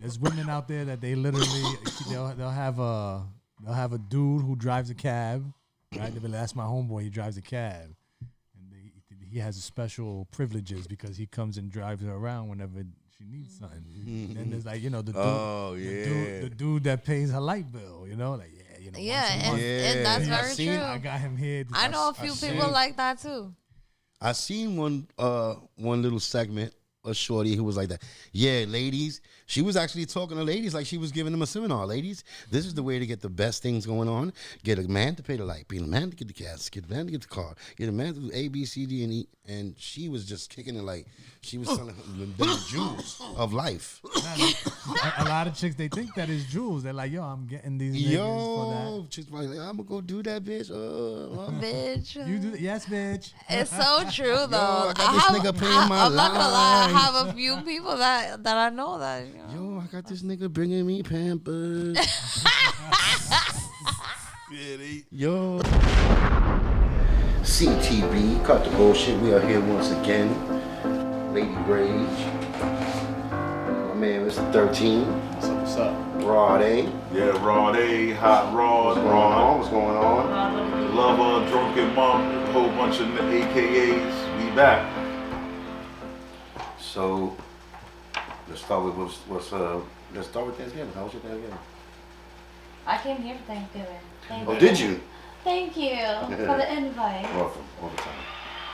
There's women out there that they literally they'll have a dude who drives a cab, right? They'll be like, that's my homeboy. He drives a cab, and he has special privileges because he comes and drives her around whenever she needs something. And then there's like the dude that pays her light bill. Like and that's very true. I got him here. I know a few people like that too. I seen one little segment. A shorty who was like that. Yeah, ladies. She was actually talking to ladies like she was giving them a seminar. Ladies, this is the way to get the best things going on. Get a man to pay the light. Get a man to get the gas. Get a man to get the car. Get a man to do A, B, C, D, and E. And she was just kicking it like she was telling them the jewels of life. A lot of chicks, they think that is jewels. They're like, yo, I'm getting these niggas for that. Chicks like, I'm going to go do that, bitch. Bitch. You do that? Yes, bitch. It's so true, though. I got this nigga paying my I'm not going to lie. I have a few people that I know that. Yo, I got this nigga bringing me Pampers. Yo. CTB, cut the bullshit. We are here once again. Lady Rage. My man, Mr. 13. What's up? Rod A. Yeah, Rod A, Hot Rod. What's going on? Lover, Drunken Monk, a whole bunch of AKAs. We back. So, let's start with let's start with Thanksgiving. How was your Thanksgiving? I came here for Thanksgiving. Thank you. Did you? Thank you for the invite. Welcome, all the time.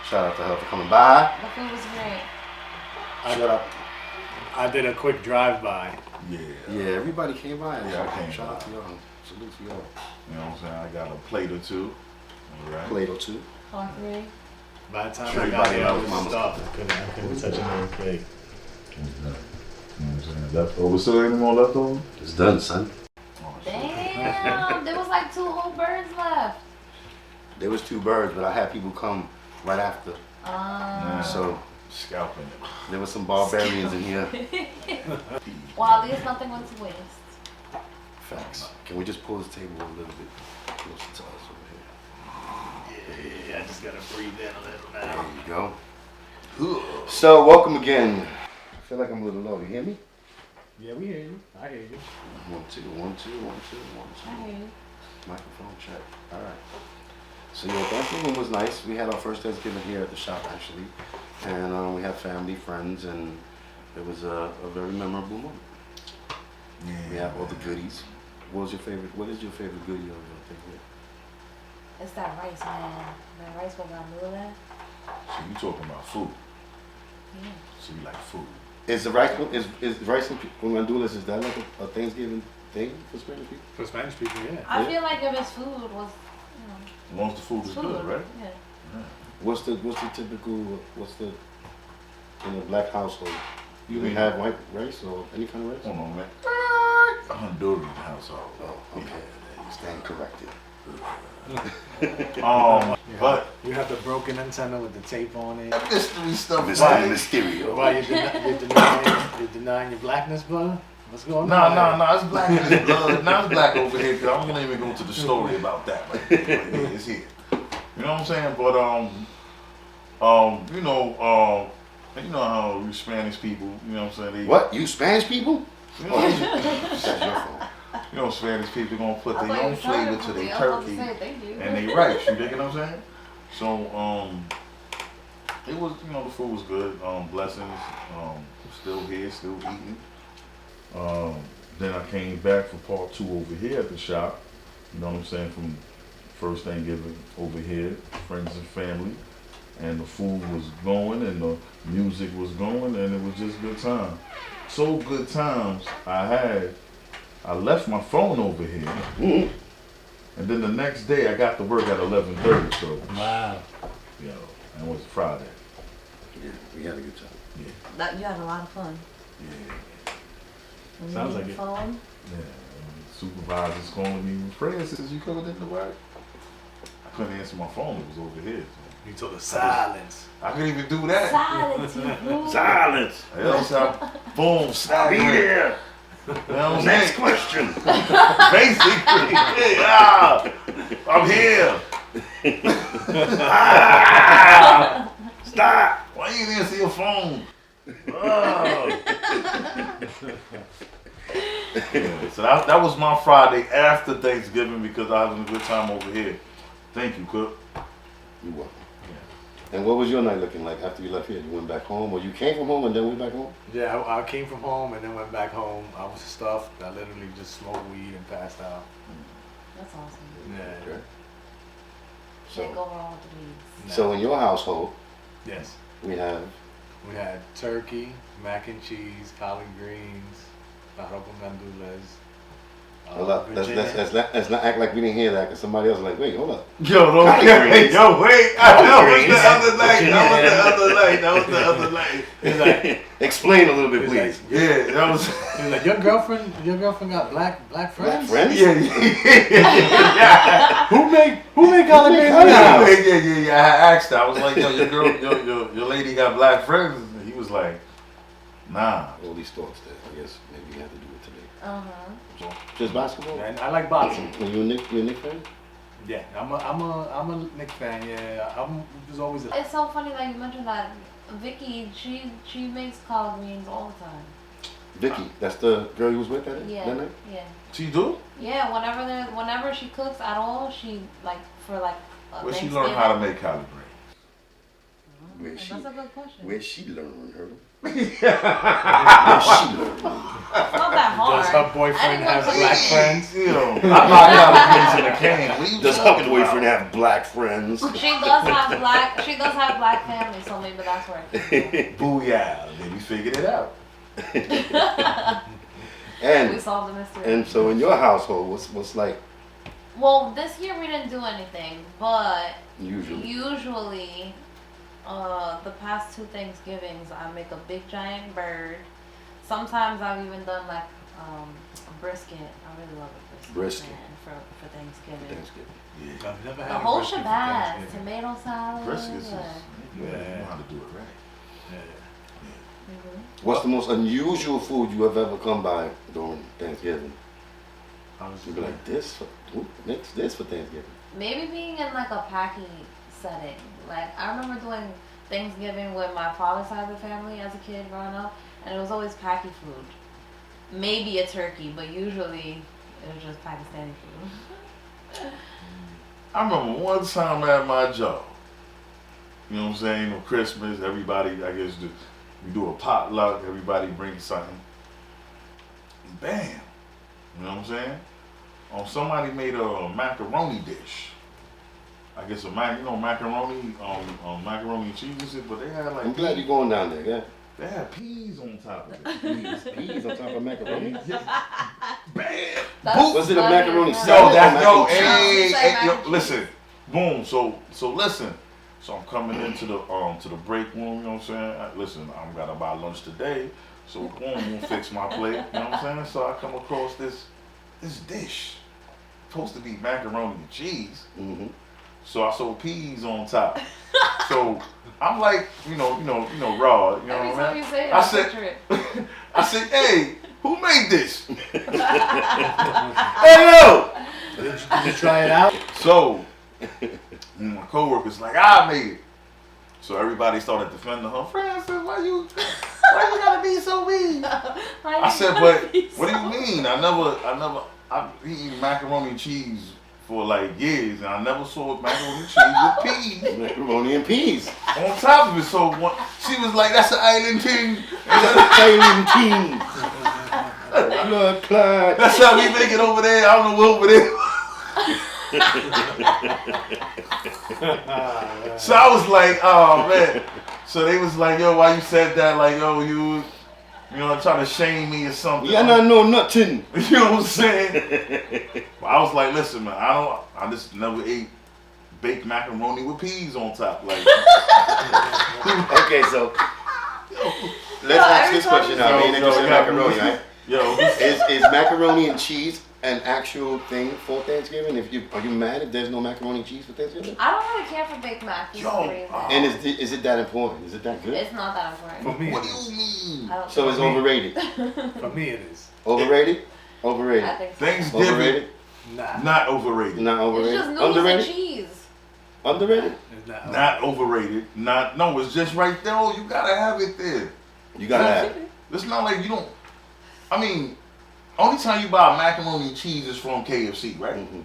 Shout out to her for coming by. The food was great. Shut up. I did a quick drive-by. Yeah, everybody came by. Yeah, I came Shout out by. to y'all. Salute to y'all. You know what I'm saying? I got a plate or two. All right. Plate or two. Or three. By the time Sure, I got everybody there, I knows was mama's stuffed. I couldn't touch another cake. You know what I'm saying? Leftover. Still any more leftover? It's done, son. Damn, there was like 2 whole birds left. There was 2 birds, but I had people come right after. So Scalping it. there was some barbarians in here. Well, at least nothing went to waste. Facts. Can we just pull this table a little bit closer to us over here? Yeah, I just gotta breathe in a little There now. you go. So, welcome again. I feel like I'm a little low. You hear me? Yeah, we hear you. I hear you. 1, 2, 1, 2, 1, 2, 1, 2. I hear you. Microphone check. All right. So yeah, Thanksgiving was nice. We had our first Thanksgiving here at the shop actually, and we had family, friends, and it was a very memorable moment. Yeah. We have all the goodies. What is your favorite goodie of Thanksgiving? It's that rice, man. That rice with gandula. So you talking about food. Yeah. So you like food. Is the rice is rice and gandulas, is that like a Thanksgiving thing for Spanish people? For Spanish people, yeah. I feel like if it's food was, As long as the food is good, right? Yeah. What's the typical in a black household? You can have white rice or any kind of rice? Hold on, man. Honduran household. Oh, okay. You stand corrected. But You have the broken antenna with the tape on it. mystery stuff. Mysterio. Why you're denying your blackness, brother? What's going No, on? it's black in his blood. Now it's black over here. Cause I'm gonna even go to the story about that. Right there. It's here. You know what I'm saying? But you know how you Spanish people. You know what I'm saying? What? You Spanish people? You know, That's your fault. Spanish people gonna put I their thought own you started flavor to with their me. I was about to turkey say thank you. and they rice. You dig what I'm saying? So it was the food was good. Blessings. Still here, still eating. Then I came back for part 2 over here at the shop. You know what I'm saying? From first Thanksgiving over here, friends and family, and the food was going and the music was going and it was just good time. So good times I left my phone over here, and then the next day I got to work at 11:30. So Wow. and it was Friday. Yeah, we had a good time. That you had a lot of fun. Yeah. When Sounds you like need it. the phone. Yeah. Supervisor's calling me. Francis, you coming into work? I couldn't answer my phone. It was over here. You told us silence. I couldn't even do that. Silence, you fool. Silence. Else I boom, snap. Be there. You know what I'm Next saying? question. Basically, I'm here. Stop. Why you didn't answer your phone? Oh. Yeah, so that was my Friday after Thanksgiving because I was having a good time over here. Thank you, Cook. You welcome. And what was your night looking like after you left here? You went back home, or you came from home and then went back home? Yeah, I came from home and then went back home. I was stuffed. I literally just smoked weed and passed out. That's awesome. Yeah. Okay. Can't So, go wrong with the weeds. so in your household, Yes. we have We had turkey, mac and cheese, collard greens, arroz con gandules. hold up. Let's not act like we didn't hear that, because somebody else was like, wait, hold up. Yo, don't Collard yo, wait. That was greens. the other night. That was the other night. He's like, Explain a little bit, he's please. like, Yeah, that was. he's like, your girlfriend got black Black friends? friends? Yeah. Who make collard greens in collard the house? Yeah. I asked her. I was like, yo, your lady got black friends. And he was like, nah. All these thoughts that I guess maybe you have to do it today. Uh-huh. So, just basketball? And I like boxing. And you a Knick fan? Yeah, I'm a Knicks fan. Yeah, I'm just always. It's so funny that you mentioned that. Vicky, she makes collard greens all the time. Vicky, that's the girl you was with that Yeah. night? Yeah. She do? Yeah, whenever she cooks at all, she for Where she learn how to make collard greens? Where That's she, a good question. where she learned her? It's not that hard. Does her boyfriend have black friends? You know, I knock collard greens in a can. What you Does talking her boyfriend about? have black friends? She does have black family, so maybe that's where it came Booyah. Then we figured it out. from. We And solved the mystery. and so in your household, what's like Well, this year we didn't do anything, but usually? the past 2 Thanksgivings, I make a big giant bird. Sometimes I've even done like a brisket. I really love a brisket. Brisket. Man, for Thanksgiving. Thanksgiving. I've never The had a whole brisket for shebang, Thanksgiving. tomato salad. Briskets is, like- you know how to do it right. Yeah. Mhm. What's the most unusual food you have ever come by during Thanksgiving? I was You'd be like, this for Thanksgiving. Maybe being in like a packy setting. Like I remember doing Thanksgiving with my father's side of the family as a kid growing up, and it was always packy food. Maybe a turkey, but usually it was just Pakistani food. I remember one time at my job, you know what I'm saying, on Christmas, everybody, I guess, we do a potluck, everybody brings something. And bam, you know what I'm saying? Somebody made a macaroni dish. I guess macaroni, macaroni and cheese and shit, but they had like I'm glad you're going down there, yeah. they had peas on top of it. Peas on top of macaroni. Bam! That's Was it a funny macaroni as salad? hell. No, Mac and hey, cheese. hey, Mac yo, and cheese. listen, boom. So listen. So I'm coming into the break room. You know what I'm saying? Listen, I'm gonna buy lunch today. So boom, I'm gonna fix my plate. You know what I'm saying? So I come across this dish, supposed to be macaroni and cheese. Mm-hmm. So I saw peas on top. So I'm like, you know, raw. You know Every what time I you mean? say it, I I said- picture it. I said, hey, who made this? Hello! Did you try it out? So my coworker's like, I made it. So everybody started defending her. Francis, why you gotta be so mean? I said, but what do you mean? I've eaten macaroni and cheese for like years, and I never saw macaroni and cheese with peas Macaroni and peas. on top of it. So she was like, that's an island thing. Island king. Blood clot. That's how we make it over there. I don't know what over there. So I was like, oh man. So they was like, yo, why you said that? Like, yo, you trying to shame me or something. Yeah, I know nothing. You know what I'm saying? But I was like, listen, man, I just never ate baked macaroni with peas on top. Like, Okay, so let's ask this question now. I mean, they just said macaroni, right? yo, Is macaroni and cheese an actual thing for Thanksgiving? Are you mad if there's no macaroni and cheese for Thanksgiving? I don't really care for baked mac for some reason. And is it that important? Is it that good? It's not that important. For me, what it do is. you mean? I don't So it's think overrated. For me, it is. Overrated? I Overrated. think so. Thanksgiving, Overrated? Nah, not overrated. Not It's overrated. just noodles and Underrated? cheese. Underrated? it's not. Not overrated. No, it's just right there. Oh, you gotta have it there. You gotta have it. It's not like you don't. I mean, only time you buy macaroni and cheese is from KFC, right? Mm-hmm.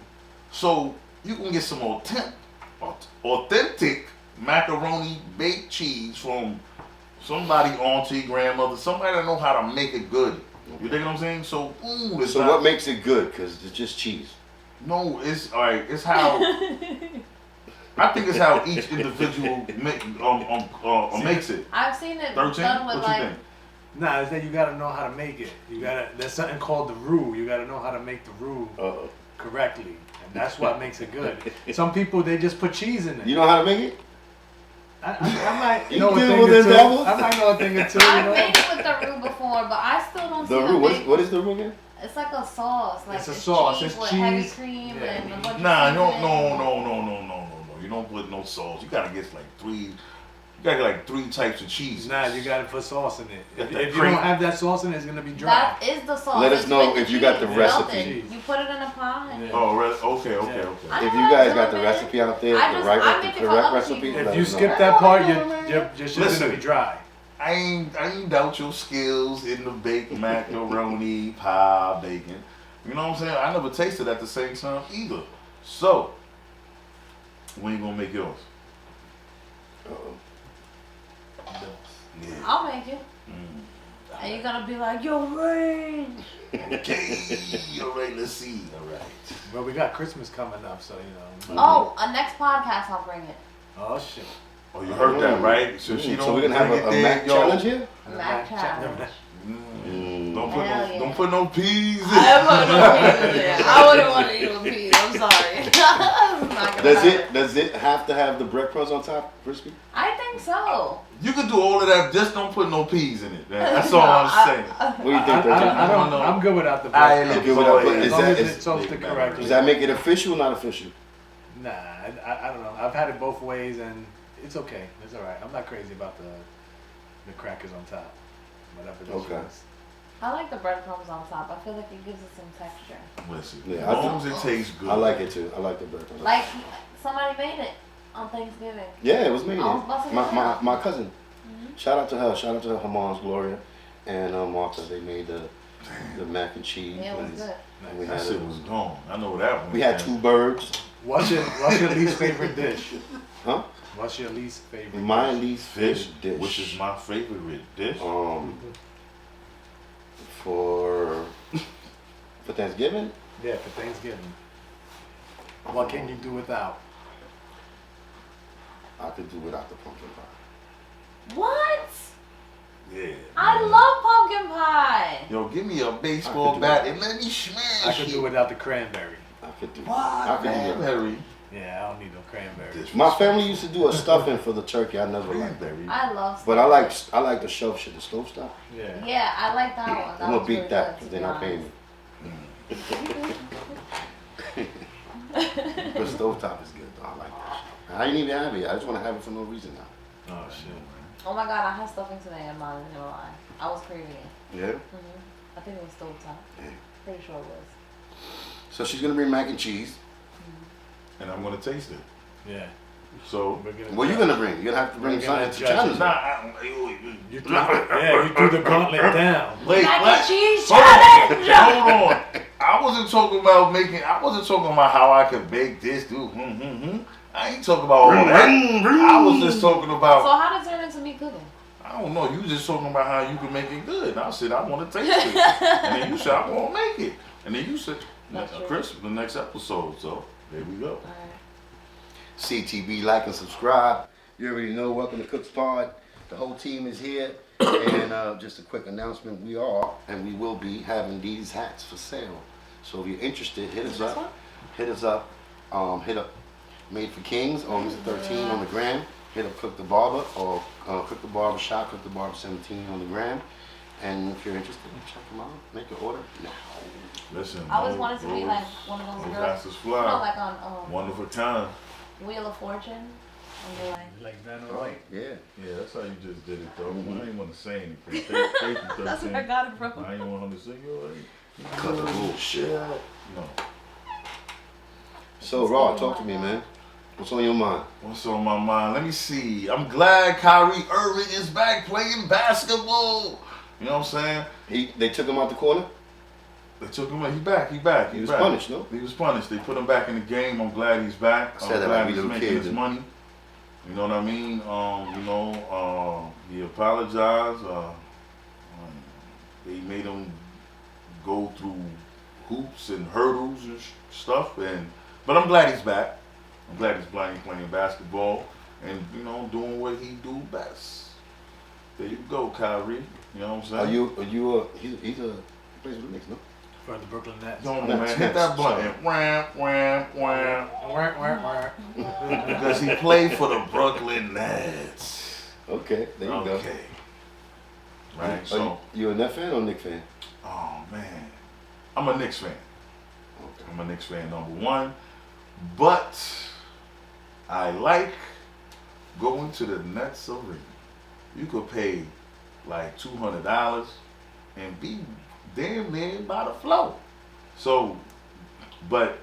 So you can get some authentic macaroni baked cheese from somebody, auntie, grandmother, somebody that know how to make it good. You dig what I'm saying? So, it's So not, what makes it good? Because it's just cheese. No, it's all right. It's how I think it's how each individual makes it. I've seen it 13? done What with you like. think? Nah, it's that you gotta know how to make it. There's something called the roux. You gotta know how to make the roux Uh-oh. correctly. And that's what makes it good. Some people, they just put cheese in it. You know how to make it? I might You know a deal thing with or them two. devils? I might know a thing or two. You I've know? made it with the roux before, but I still don't The see roux. the What is the roux again? It's like a sauce. Like It's a sauce. Cheese It's with cheese. heavy cream Yeah. and a bunch Nah, of no. You don't put no sauce. You gotta get like three. You gotta get like 3 types of cheese. Nah, you gotta put sauce in it. Got If, that if you cream. don't have that sauce in it, it's gonna be dry. That is the sauce. Let us It's know with if you got the cheese recipe. melted. You put it in a pot. Yeah. Oh, really? Okay. I If know you how guys to got do the it. recipe out there, I the just- right, I the make it for correct other recipe, people. let If you us know. skip that part, I your don't know, man. shit's Listen. gonna be dry. I ain't doubt your skills in the baked macaroni, pie, bacon. You know what I'm saying? I never tasted at the same time either. So, when you gonna make yours? Uh-oh. Yeah. I'll make it. And you're gonna be like, yo, Rain. Okay. All right. Let's see. All right. But we got Christmas coming up, so you know. Oh, a next podcast I'll bring it. Oh shit. Oh, you heard that, right? So she don't. So we're gonna have bring it a there, Mac yo. challenge here? Mac challenge. Don't put Hell no. yeah. Don't put no peas in. I wouldn't want to eat with peas. I'm sorry. I'm not gonna have it. Does it have to have the breadcrumbs on top, crispy? I think so. You can do all of that. Just don't put no peas in it. Man. That's all I'm saying. What do you think, 13? I don't. know. I'm good without the I bread. ain't good without enjoy bread. it. As long as is- it's toasted correctly. Does that make it official or not official? Nah, I don't know. I've had it both ways, and it's okay. It's all right. I'm not crazy about the crackers on top. Whatever this Okay. is. I like the breadcrumbs on top. I feel like it gives it some texture. Listen, Yeah, as I long as it tastes good. I like it too. I like the breadcrumbs. Like somebody made it on Thanksgiving. Yeah, it was made. I was busting it My down. my cousin. Shout out to her. Shout out to her mom's Gloria and Martha. They made the mac and cheese. Yeah, it was and- good. and we That had shit was gone. I know that one. we had 2 birds. What's your least favorite dish? Huh? What's your least favorite? My dish? least fish, favorite dish. which is my favorite dish. For Thanksgiving, Yeah, for Thanksgiving. What can you do without? I could do without the pumpkin pie. What? Yeah. I love pumpkin pie. Yo, give me a I baseball could do bat that. and let me smash I could do it. without the cranberry. I could do. What? I could do that. Cranberry. Yeah, I don't need no cranberry. My family used to do a stuffing for the turkey. I never liked that. Cranberry. I love. But I like the shelf shit, the stove stuff. Yeah. Yeah, I like that one. That I'm gonna was beat really that good, because to they're be not honest. paying me. But stove top is good though. I like that shit. I ain't even have it. I just want to have it for no reason now. Oh shit. Oh my god, I had stuffing today. I'm not even gonna lie. I was craving it. Yeah. I think it was stovetop. Yeah. Pretty sure it was. So she's gonna bring mac and cheese. And I'm gonna taste it. Yeah. So, We're gonna What you gonna bring? You're gonna have to bring We're gonna something to judge challenge. it. nah, You threw, yeah, you threw the gauntlet down. wait, Mac what? and cheese Hold on. challenge! Hold on. I wasn't talking about how I could bake this, do. I ain't talking about all that. I was just talking So about. how does it turn into me cooking? I don't know. You was just talking about how you can make it good. And I said I want to taste it, and then you said I want to make it, and then you said, That's true. Chris, the next episode. So there we go. CTB, like and subscribe. You already know. Welcome to Cook's Pod. The whole team is here. And just a quick announcement: we are and we will be having these hats for sale. So if you're interested, hit us up. Hit us up. Hit up Made for Kings on Mr. 13 on the gram. Hit up Cook the Barber or Cook the Barber Shop, Cook the Barber 17 on the gram. And if you're interested, check them out. Make your order now. Listen, I always wanted to be like one of those those girls. hats is You know, fly. like on One of a kind. Wheel of Fortune. And they're like, Like Vanna White. Yeah. Yeah, that's how you just did it, though. I ain't want to say anything. Thank you, that's 13. where I got it from. I ain't want him to say, yo, hey, Cut the bullshit. No. So Raw, talk to me, man. What's on your mind? What's on my mind? Let me see. I'm glad Kyrie Irving is back playing basketball. You know what I'm saying? They took him out the corner? They took him. He back. He back. He was back. punished, no? He was punished. They put him back in the game. I'm glad he's back. I I'm said that glad like we he's little making kids. his money. You know what I mean? He apologized. They made him go through hoops and hurdles and stuff. But I'm glad he's back. I'm glad he's playing basketball and doing what he do best. There you go, Kyrie. You know what I'm saying? He's a plays with the Knicks, no? For the Brooklyn Nets. Come on, man, hit that button. Wham, wham, wham. Because he played for the Brooklyn Nets. Okay, there you go. Okay. Right, so. You a Net fan or a Knicks fan? Oh, man. I'm a Knicks fan. Okay. I'm a Knicks fan, #1. But I like going to the Nets arena. You could pay like $200 and be damn near by the flow. So, but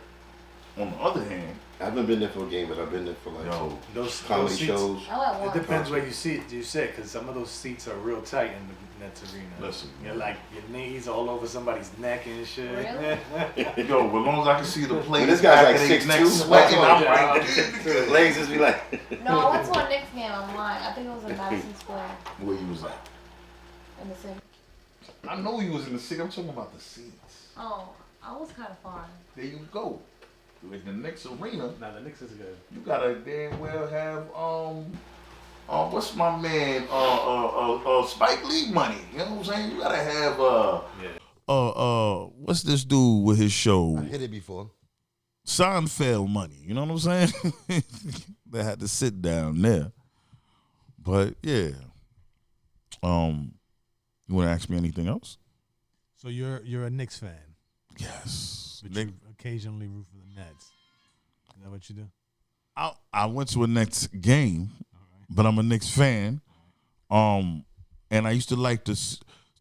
on the other hand, I haven't been there for a game, but I've been there for like those comedy seats, shows. It depends where you sit, because some of those seats are real tight in the Nets arena. Listen, you're like your knees all over somebody's neck and shit. Really? Yo, as long as I can see the players, this guy's like back of their 6'2", neck sweating, I'm Yeah. right there. His legs just be like. No, I went to a Knicks game online. I think it was in Madison Square Where you was at? in the city. I know you was in the city. I'm talking about the seats. Oh, I was kind of far. There you go. In the Knicks arena, Nah, the Knicks is good. you gotta damn well have what's my man Spike Lee money. You know what I'm saying? You gotta have what's this dude with his show? I hit it before. Seinfeld money. You know what I'm saying? They had to sit down there. But yeah. You wanna ask me anything else? So you're a Knicks fan, Yes. but you occasionally root for the Nets. Is that what you do? I went to a Nets game, but I'm a Knicks fan. And I used to like the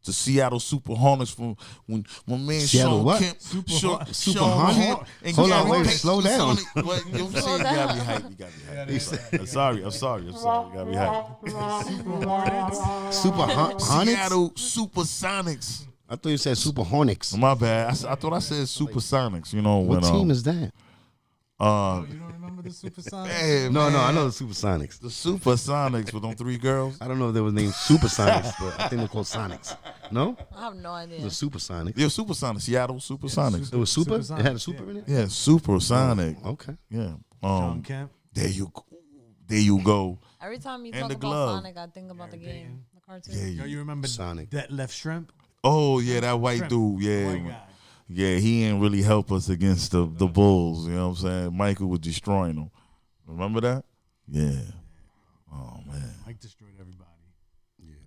Seattle Super Hornets from when my man Seattle Sean what? Kemp, Super Sean Hornets? Kemp and Hold on, Gary wait, Payton slow was down. on it. But, you know what I'm saying? You gotta be hyped. You gotta be hyped. I'm sorry. You gotta be hyped. Super Hornets? Seattle Supersonics. I thought you said Super Hornets. My bad. I thought I said Supersonics. You know What when team is that? You don't remember the Supersonics? man, No, I know the Supersonics. the Supersonics with them 3 girls. I don't know if they was named Supersonics, but I think they're called Sonics. No? I have no idea. The Supersonics. Yeah, Supersonics. Seattle Supersonics. It was Super? It Supersonics, had a super in it? Yeah, Supersonic. Okay. Yeah. Sean Kemp. There you go. Every time you And talk the about glove. Sonic, I think about the game, the cartoon. Yeah. Yo, you remember Sonic. that left shrimp? Oh yeah, that white dude. Yeah. White guy. Yeah, he didn't really help us against the Bulls. You know what I'm saying? Michael was destroying them. Remember that? Yeah. Oh man. Mike destroyed everybody.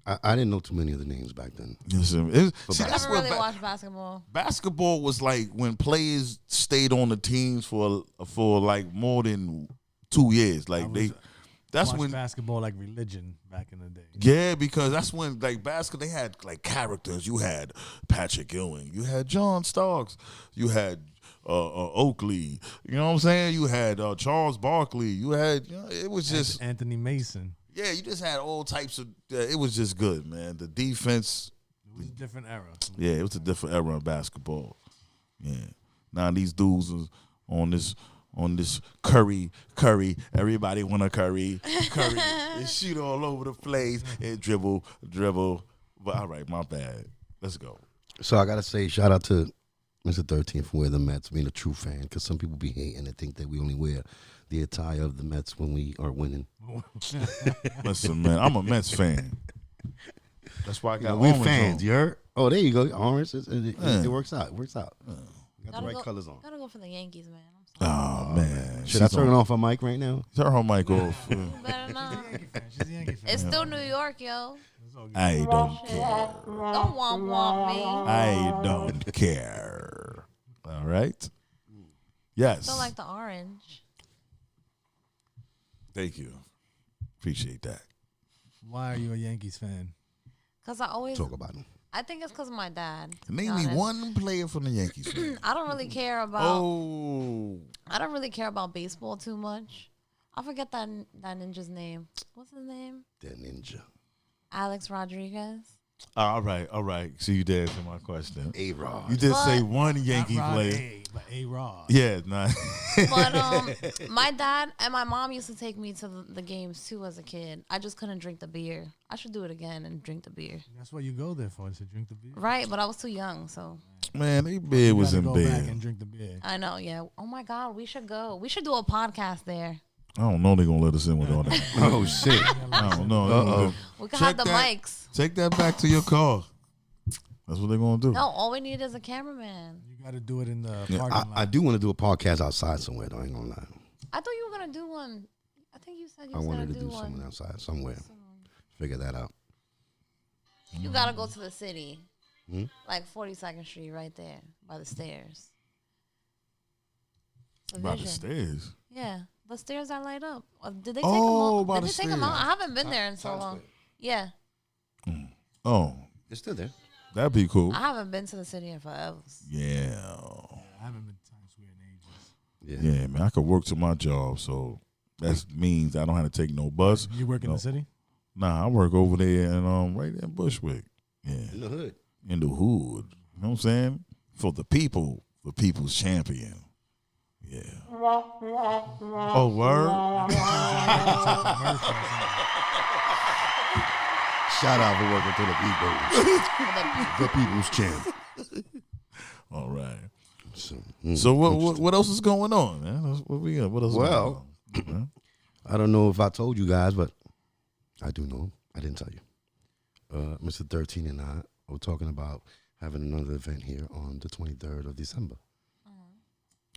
I didn't know too many of the names back then. Listen, see, I that's never where really watched basketball. basketball was like when players stayed on the teams for like more than 2 years. Like that's Watched when basketball like religion back in the day. Yeah, because that's when like basketball they had like characters. You had Patrick Ewing, you had John Starks, you had Oakley. You know what I'm saying? You had Charles Barkley. You had it was just Anthony Mason. yeah. You just had all types of. It was just good, man. The defense. It was a different era. Yeah, it was a different era in basketball. Yeah. Now these dudes are on this Curry. Everybody want a Curry. They shoot all over the place and dribble. But all right, my bad. Let's go. So I got to say, shout out to Mr. 13 for wearing the Mets, being a true fan, because some people be hating and think that we only wear the attire of the Mets when we are winning. Listen, man, I'm a Mets fan. That's why I got we're orange fans. on. You heard? Oh, there you go. Orange. It works out. It works out. We got the right colors on. Gotta go for the Yankees, man. I'm sorry. Oh, man. Should I turn off her mic right now? Turn her mic off. You better not. She's a Yankee fan. It's still New York, yo. I don't care. Don't womp me. I don't care. All right? Yes. Still like the orange. Thank you. Appreciate that. Why are you a Yankees fan? Cause I always, Talk about them. I think it's cause of my dad. to be Name me honest. one player from the Yankees. fan. I don't really care about. Oh. I don't really care about baseball too much. I forget that ninja's name. What's his name? That ninja. Alex Rodriguez. All right. So you did answer my question. A-Rod. You did say But- one Yankee Not Rod player. A, but A-Rod. Yeah, nah. But my dad and my mom used to take me to the games too as a kid. I just couldn't drink the beer. I should do it again and drink the beer. That's what you go there for, is to drink the beer. Right, but I was too young, so Man, they bed You was gotta in go back bed. and drink the beer. I know. Yeah. Oh my God, we should go. We should do a podcast there. I don't know they're gonna let us in with all that. Oh, shit. I don't know. They gonna do- We could Check have the that. mics. Take that back to your car. That's what they're gonna do. No, all we need is a cameraman. You got to do it in the Yeah, parking lot. I do want to do a podcast outside somewhere, though. I ain't gonna lie. I thought you were gonna do one. I think you said you I was wanted gonna to do one. something outside somewhere. Figure that out. You gotta go to the city, Hmm? like 42nd Street, right there by the stairs. It's a By the vision. stairs. Yeah, the stairs that light up. Or did they take Oh, them by out? Did the they take them out? stairs. I haven't been there in so long. Yeah, Oh, It's still there. that'd be cool. I haven't been to the city in forever. Yeah. I haven't been to Times Square in ages. Yeah. Yeah, man. I could work to my job, so that means I don't have to take no bus. You work in No. the city? Nah, I work over there and right there in Bushwick. Yeah. In the hood. In the hood. You know what I'm saying? For the people, the people's champion. Yeah. Oh, word? Shout out for working to the people. The people's champ. All right. So, So what else is going on, man? What we got? What else? Well, is going on? I don't know if I told you guys, but I do know. I didn't tell you. Mr. 13 and I were talking about having another event here on the 23rd of December.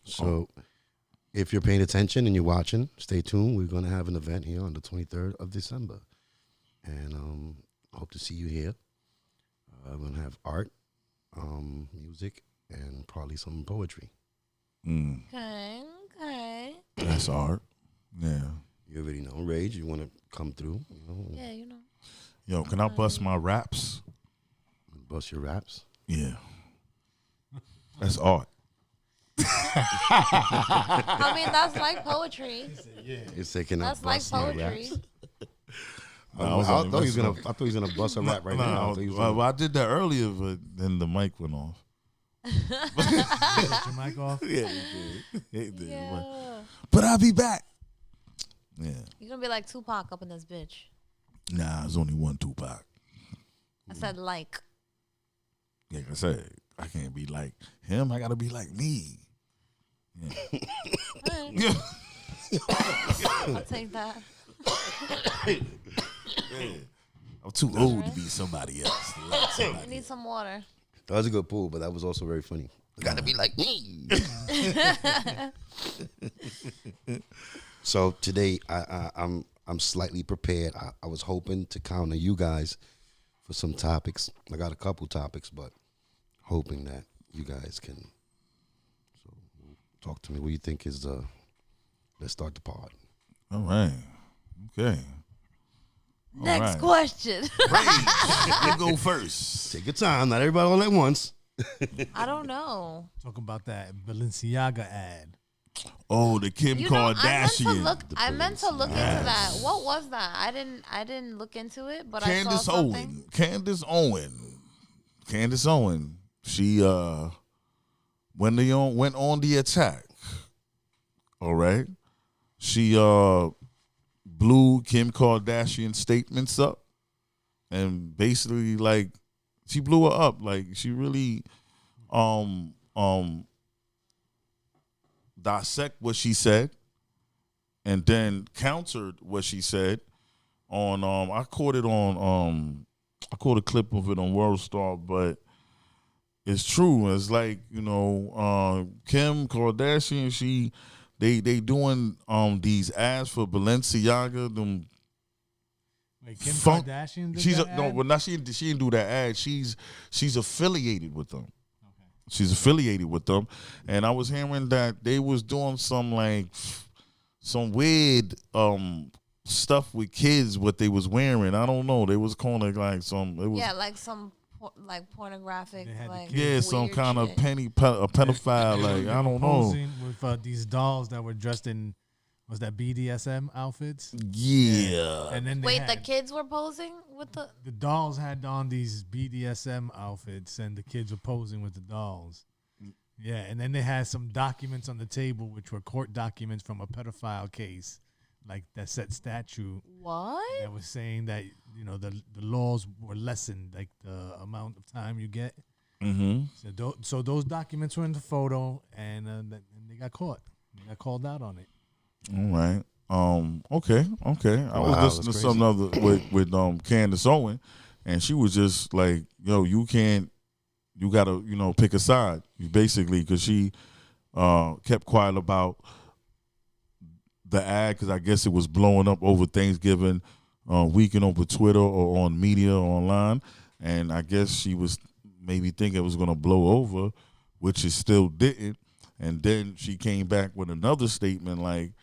So if you're paying attention and you're watching, stay tuned. We're going to have an event here on the 23rd of December. And I hope to see you here. We're going to have art, music, and probably some poetry. Okay, okay. That's art. Yeah. You already know. Rage, you want to come through? You know, Yeah, you know. Yo, can I bust my raps? bust your raps. Yeah. That's art. I mean, that's like poetry. It's taking That's up like bust my poetry. raps. Nah, I was only thought he was messing gonna. up. Bust a rap right Nah, now. well, I did that earlier, but then the mic went off. Cut your mic off. Yeah, it did. Yeah. But I'll be back. Yeah. You're gonna be like Tupac up in this bitch. Nah, there's only one Tupac. I said like. Like I said, I can't be like him. I gotta be like me. Yeah. I'll take that. I'm too old to be somebody else. To like I somebody. need some water. That was a good pull, but that was also very funny. Gotta be like me. So today, I'm slightly prepared. I was hoping to count on you guys for some topics. I got a couple topics, but hoping that you guys can. So talk to me. What do you think is the? Let's start the pod. All right. Okay. All Next right. question. You go first. Take your time. Not everybody all at once. I don't know. Talking about that Balenciaga ad. Oh, the Kim You know, Kardashian. I meant to look into that. What was that? I didn't look into it, but I Candace saw something. Candace Owen. She went on the attack. All right. She blew Kim Kardashian statements up, and basically like she blew her up. Like she really dissect what she said and then countered what she said on I caught a clip of it on World Star, but it's true. It's like, you know, Kim Kardashian, they doing these ads for Balenciaga, them. Wait, Kim Kardashian did She's that ad? no, but not she didn't do that ad. She's affiliated with them. She's affiliated with them, and I was hearing that they was doing some weird stuff with kids. What they was wearing, I don't know. They was calling it like some. It was Yeah, like some pornographic, They had the like kids- some weird kind of shit. pedophile. Like I don't know. Posing with these dolls that were dressed in Was that BDSM outfits? Yeah. And then they Wait, had, the kids were posing with the. the dolls had on these BDSM outfits, and the kids were posing with the dolls. Yeah, and then they had some documents on the table, which were court documents from a pedophile case, like that set statute What? that was saying that the laws were lessened, like the amount of time you get. Mm-hmm. So those documents were in the photo, and they got caught. They got called out on it. All right. Okay. I was Wow, listening to that's something other with Candace Owen, and she was just like, "Yo, you gotta pick a side." Basically, because she kept quiet about the ad, because I guess it was blowing up over Thanksgiving weekend over Twitter or on media or online, and I guess she was maybe thinking it was gonna blow over, which it still didn't. And then she came back with another statement like,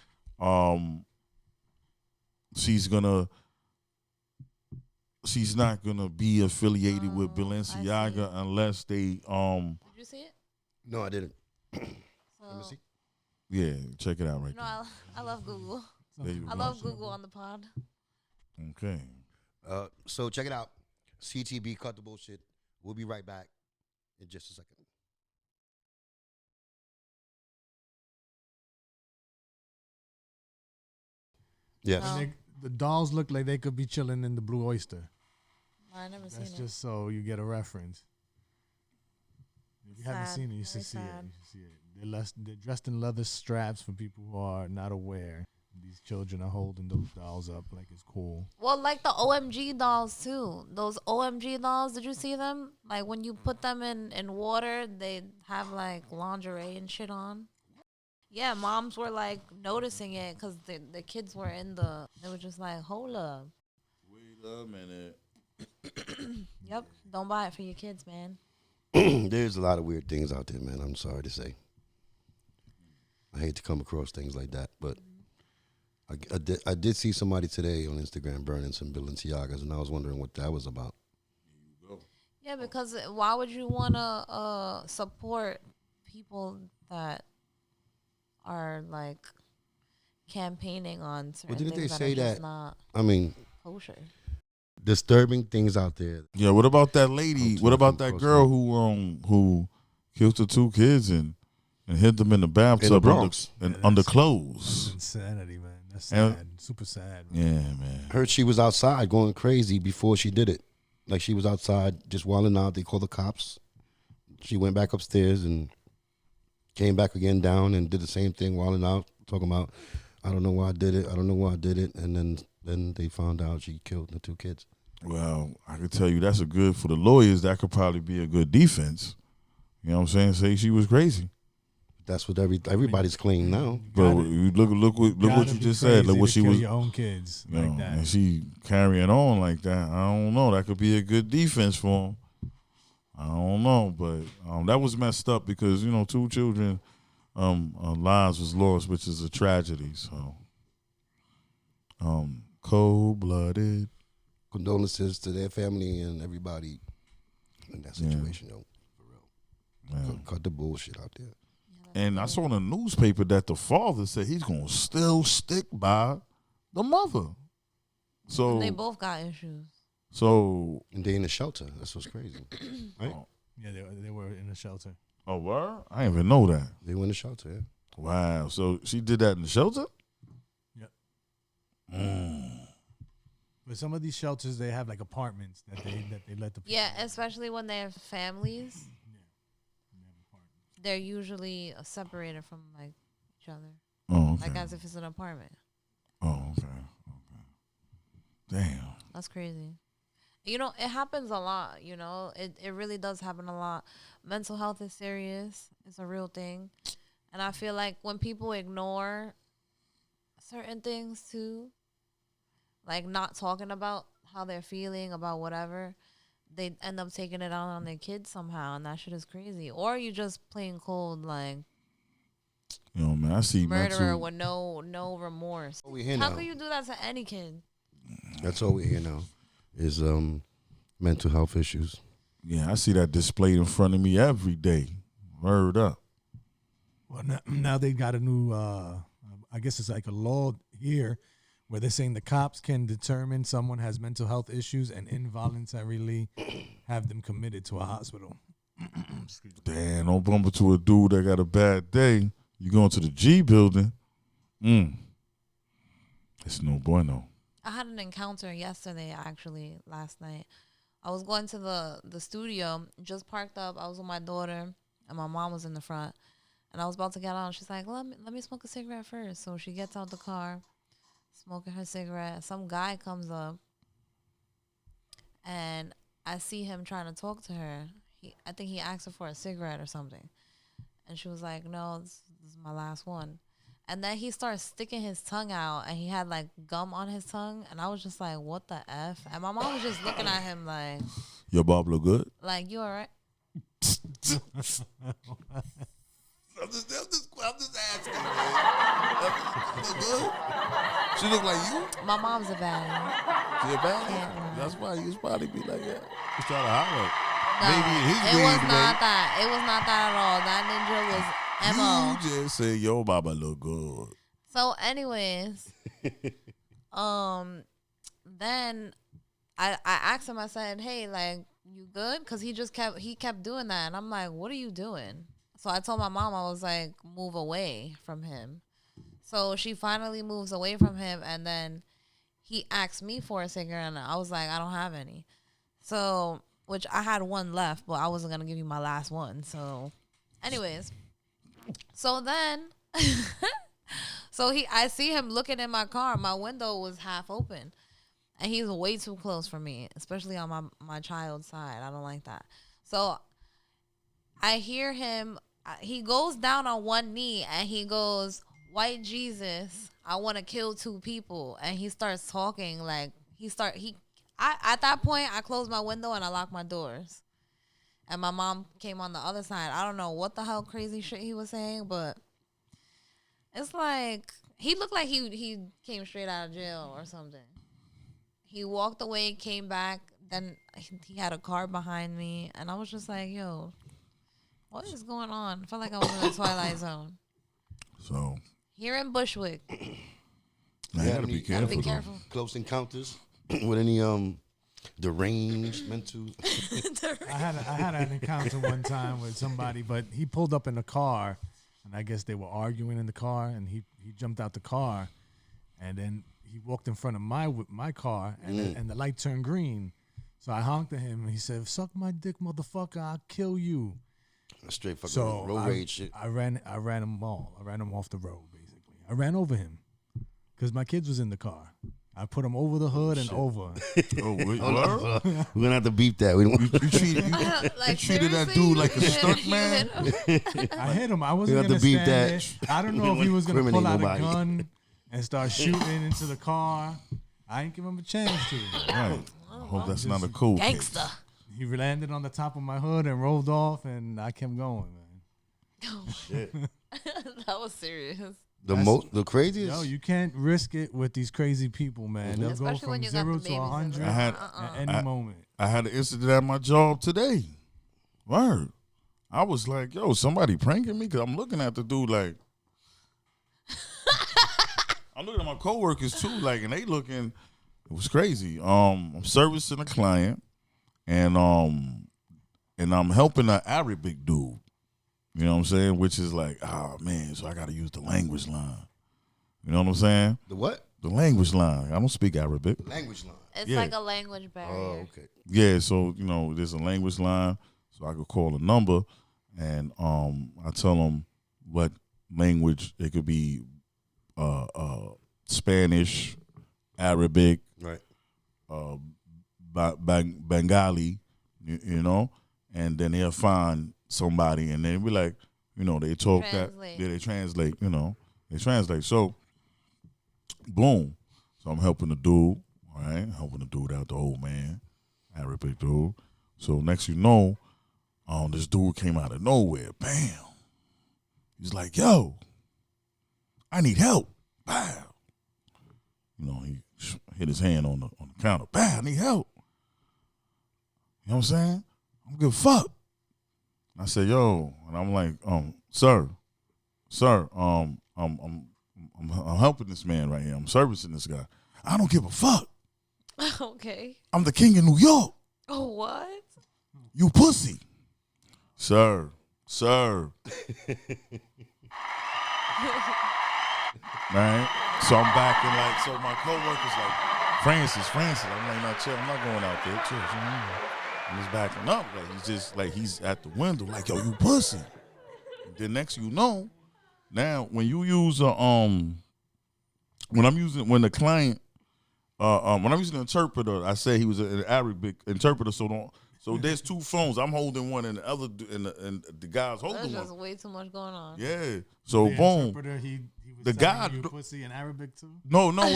she's not gonna be affiliated with Balenciaga unless they Did you see it? No, I didn't. So, Let me see. yeah, check it out right I love Google. there. There you I go. love Google on the pod. Okay. So check it out. CTB, cut the bullshit. We'll be right back in just a second. Yes. Oh. The dolls look like they could be chilling in the Blue Oyster. I never That's seen just so you get a reference. If you haven't Sad. seen it, you should Very see it. sad. You should see it. They're dressed in leather straps for people who are not aware. These children are holding those dolls up like it's cool. it. Well, like the OMG dolls too. Those OMG dolls, did you see them? Like when you put them in water, they have like lingerie and shit on. Yeah, moms were like noticing it because the kids were they were just like, hold up. Wait a minute. Yep, don't buy it for your kids, man. There's a lot of weird things out there, man. I'm sorry to say. I hate to come across things like that, but I did see somebody today on Instagram burning some Balenciagas, and I was wondering what that was about. Yeah, because why would you want to support people that are like campaigning on certain didn't things they that say are just that- not I mean, kosher? disturbing things out there. Yeah, what about that lady? I'm What about talking that close girl who killed the two kids and hid them in the bathtub Bronx. under That's clothes? insanity, man. That's And- sad. Super sad. Yeah, man. Heard she was outside going crazy before she did it. Like she was outside just wilding out. They called the cops. She went back upstairs and came back again down and did the same thing, wilding out, talking about, I don't know why I did it. I don't know why I did it. And then they found out she killed the two kids. Well, I could tell you that's a good for the lawyers. That could probably be a good defense. You know what I'm saying? Say she was crazy. That's what everybody's claiming now. But you look what you just said. Look what she was. Your own kids You know, like that. and she carrying on like that. I don't know. That could be a good defense for him. I don't know, but that was messed up because two children lives was lost, which is a tragedy. So, cold-blooded. Condolences to their family and everybody in that situation, yo. For real. Cut the bullshit out there. And I saw in the newspaper that the father said he's gonna still stick by the mother. So And they both got issues. So And they in the shelter. That's what's crazy. Right? Yeah, they were in a shelter. oh, word? I didn't even know that. They were in the shelter, yeah. Wow. So she did that in the shelter? Yep. Mm. But some of these shelters, they have like apartments that they let the people. Yeah, especially when they have families. They're usually separated from like each other, Oh, okay. like as if it's an apartment. Oh, okay. Damn. That's crazy. It happens a lot. It really does happen a lot. Mental health is serious. It's a real thing, and I feel like when people ignore certain things too, like not talking about how they're feeling about whatever, they end up taking it out on their kids somehow, and that shit is crazy. Or you just plain cold like Man, I see murderer mental. with no remorse. All we hear How now. could you do that to any kid? That's all we hear now is mental health issues. Yeah, I see that displayed in front of me every day. Word up. Well, now they got a new I guess it's like a law here where they're saying the cops can determine someone has mental health issues and involuntarily have them committed to a hospital. Damn, don't bump into a dude that got a bad day. You going to the G building. It's no bueno. I had an encounter yesterday, actually, last night. I was going to the studio, just parked up. I was with my daughter, and my mom was in the front. And I was about to get out. She's like, let me smoke a cigarette first. So she gets out the car, smoking her cigarette. Some guy comes up, and I see him trying to talk to her. I think he asked her for a cigarette or something. And she was like, no, this is my last one. And then he started sticking his tongue out, and he had, like, gum on his tongue. And I was just like, what the F? And my mom was just looking at him like... Your Bob look good? Like, you all right? I'm just asking, man. Look good? She look like you? My mom's a baddie. She a bad? Yeah. That's why you was probably be like that. He's trying to holler. No, Maybe in his it was weird not way. that. It was not that at all. That ninja was MO. You just say, yo, Baba look good. So, anyways, then I asked him. I said, "Hey, like, you good?" Because he kept doing that, and I'm like, "What are you doing?" So I told my mom, I was like, "Move away from him." So she finally moves away from him, and then he asked me for a cigarette, and I was like, "I don't have any." So, which I had one left, but I wasn't gonna give you my last one. So, anyways, so then. I see him looking in my car. My window was half open. And he's way too close for me, especially on my child's side. I don't like that. So I hear him. He goes down on one knee and he goes, "White Jesus, I want to kill 2 people." And he starts talking like at that point, I closed my window and I locked my doors. And my mom came on the other side. I don't know what the hell crazy shit he was saying, but it's like he looked like he came straight out of jail or something. He walked away, came back, then he had a car behind me, and I was just like, yo, what is going on? I felt like I was in the Twilight Zone. So Here in Bushwick. I gotta be careful. Be careful. Close encounters with any deranged mental. I had an encounter one time with somebody, but he pulled up in the car, and I guess they were arguing in the car, and he jumped out the car, and then he walked in front of my car, and the light turned green. So I honked at him, and he said, "Suck my dick, motherfucker! I'll kill you." Straight fucking So road rage shit. I ran him off the road, basically. I ran over him because my kids was in the car. I put him over the hood and over. Oh, wait, We're gonna have to beep that. We don't. you treated that dude like a stunt man. I hit him. I wasn't have gonna to beep stand that. there. I don't know if he was gonna Incriminate pull out nobody. a gun and start shooting into the car. I ain't give him a chance to. Right. I hope that's not a cool case. Gangsta. He landed on the top of my hood and rolled off, and I kept going, man. That was serious. The craziest. Yo, you can't risk it with these crazy people, man. They'll go Especially when from you got 0 the to babies in 100 there. at any moment. I had an incident at my job today. Word. I was like, yo, somebody pranking me? Because I'm looking at the dude like, I'm looking at my coworkers too, like, and they looking, it was crazy. I'm servicing a client, and I'm helping an Arabic dude. You know what I'm saying? Which is like, oh man, so I got to use the language line. You know what I'm saying? The what? The language line. I don't speak Arabic. Language line. It's Yeah. like a language barrier. Oh, okay. Yeah, so there's a language line, so I could call a number, and I tell them what language it could be, Spanish, Arabic, Right. Bengali, you know, and then they'll find somebody, and then we like, they talk Translate. that, yeah, they translate, they translate. So, boom. So I'm helping the dude, all right, helping the dude out, the old man, Arabic dude. So next you know, this dude came out of nowhere, bam. He's like, yo, I need help. Bow. He hit his hand on the counter. Bow, I need help. You know what I'm saying? I don't give a fuck. I said, yo, and I'm like, sir, I'm I'm helping this man right here. I'm servicing this guy. I don't give a fuck. Okay. I'm the king of New York. Oh, what? You pussy. Sir. Right? So I'm back and like, so my coworker's like, Francis. I'm like, no, chill. I'm not going out there. Chill. And he's backing up. Like, he's just like, he's at the window. Like, yo, you pussy. And then next you know, now when you use when I'm using an interpreter, I say he was an Arabic interpreter. So there's two phones. I'm holding one, and the other, and the guy's holding one. There's just way too much going on. Yeah. So the boom. Interpreter, he was The guy, you pussy in Arabic too. No, nah.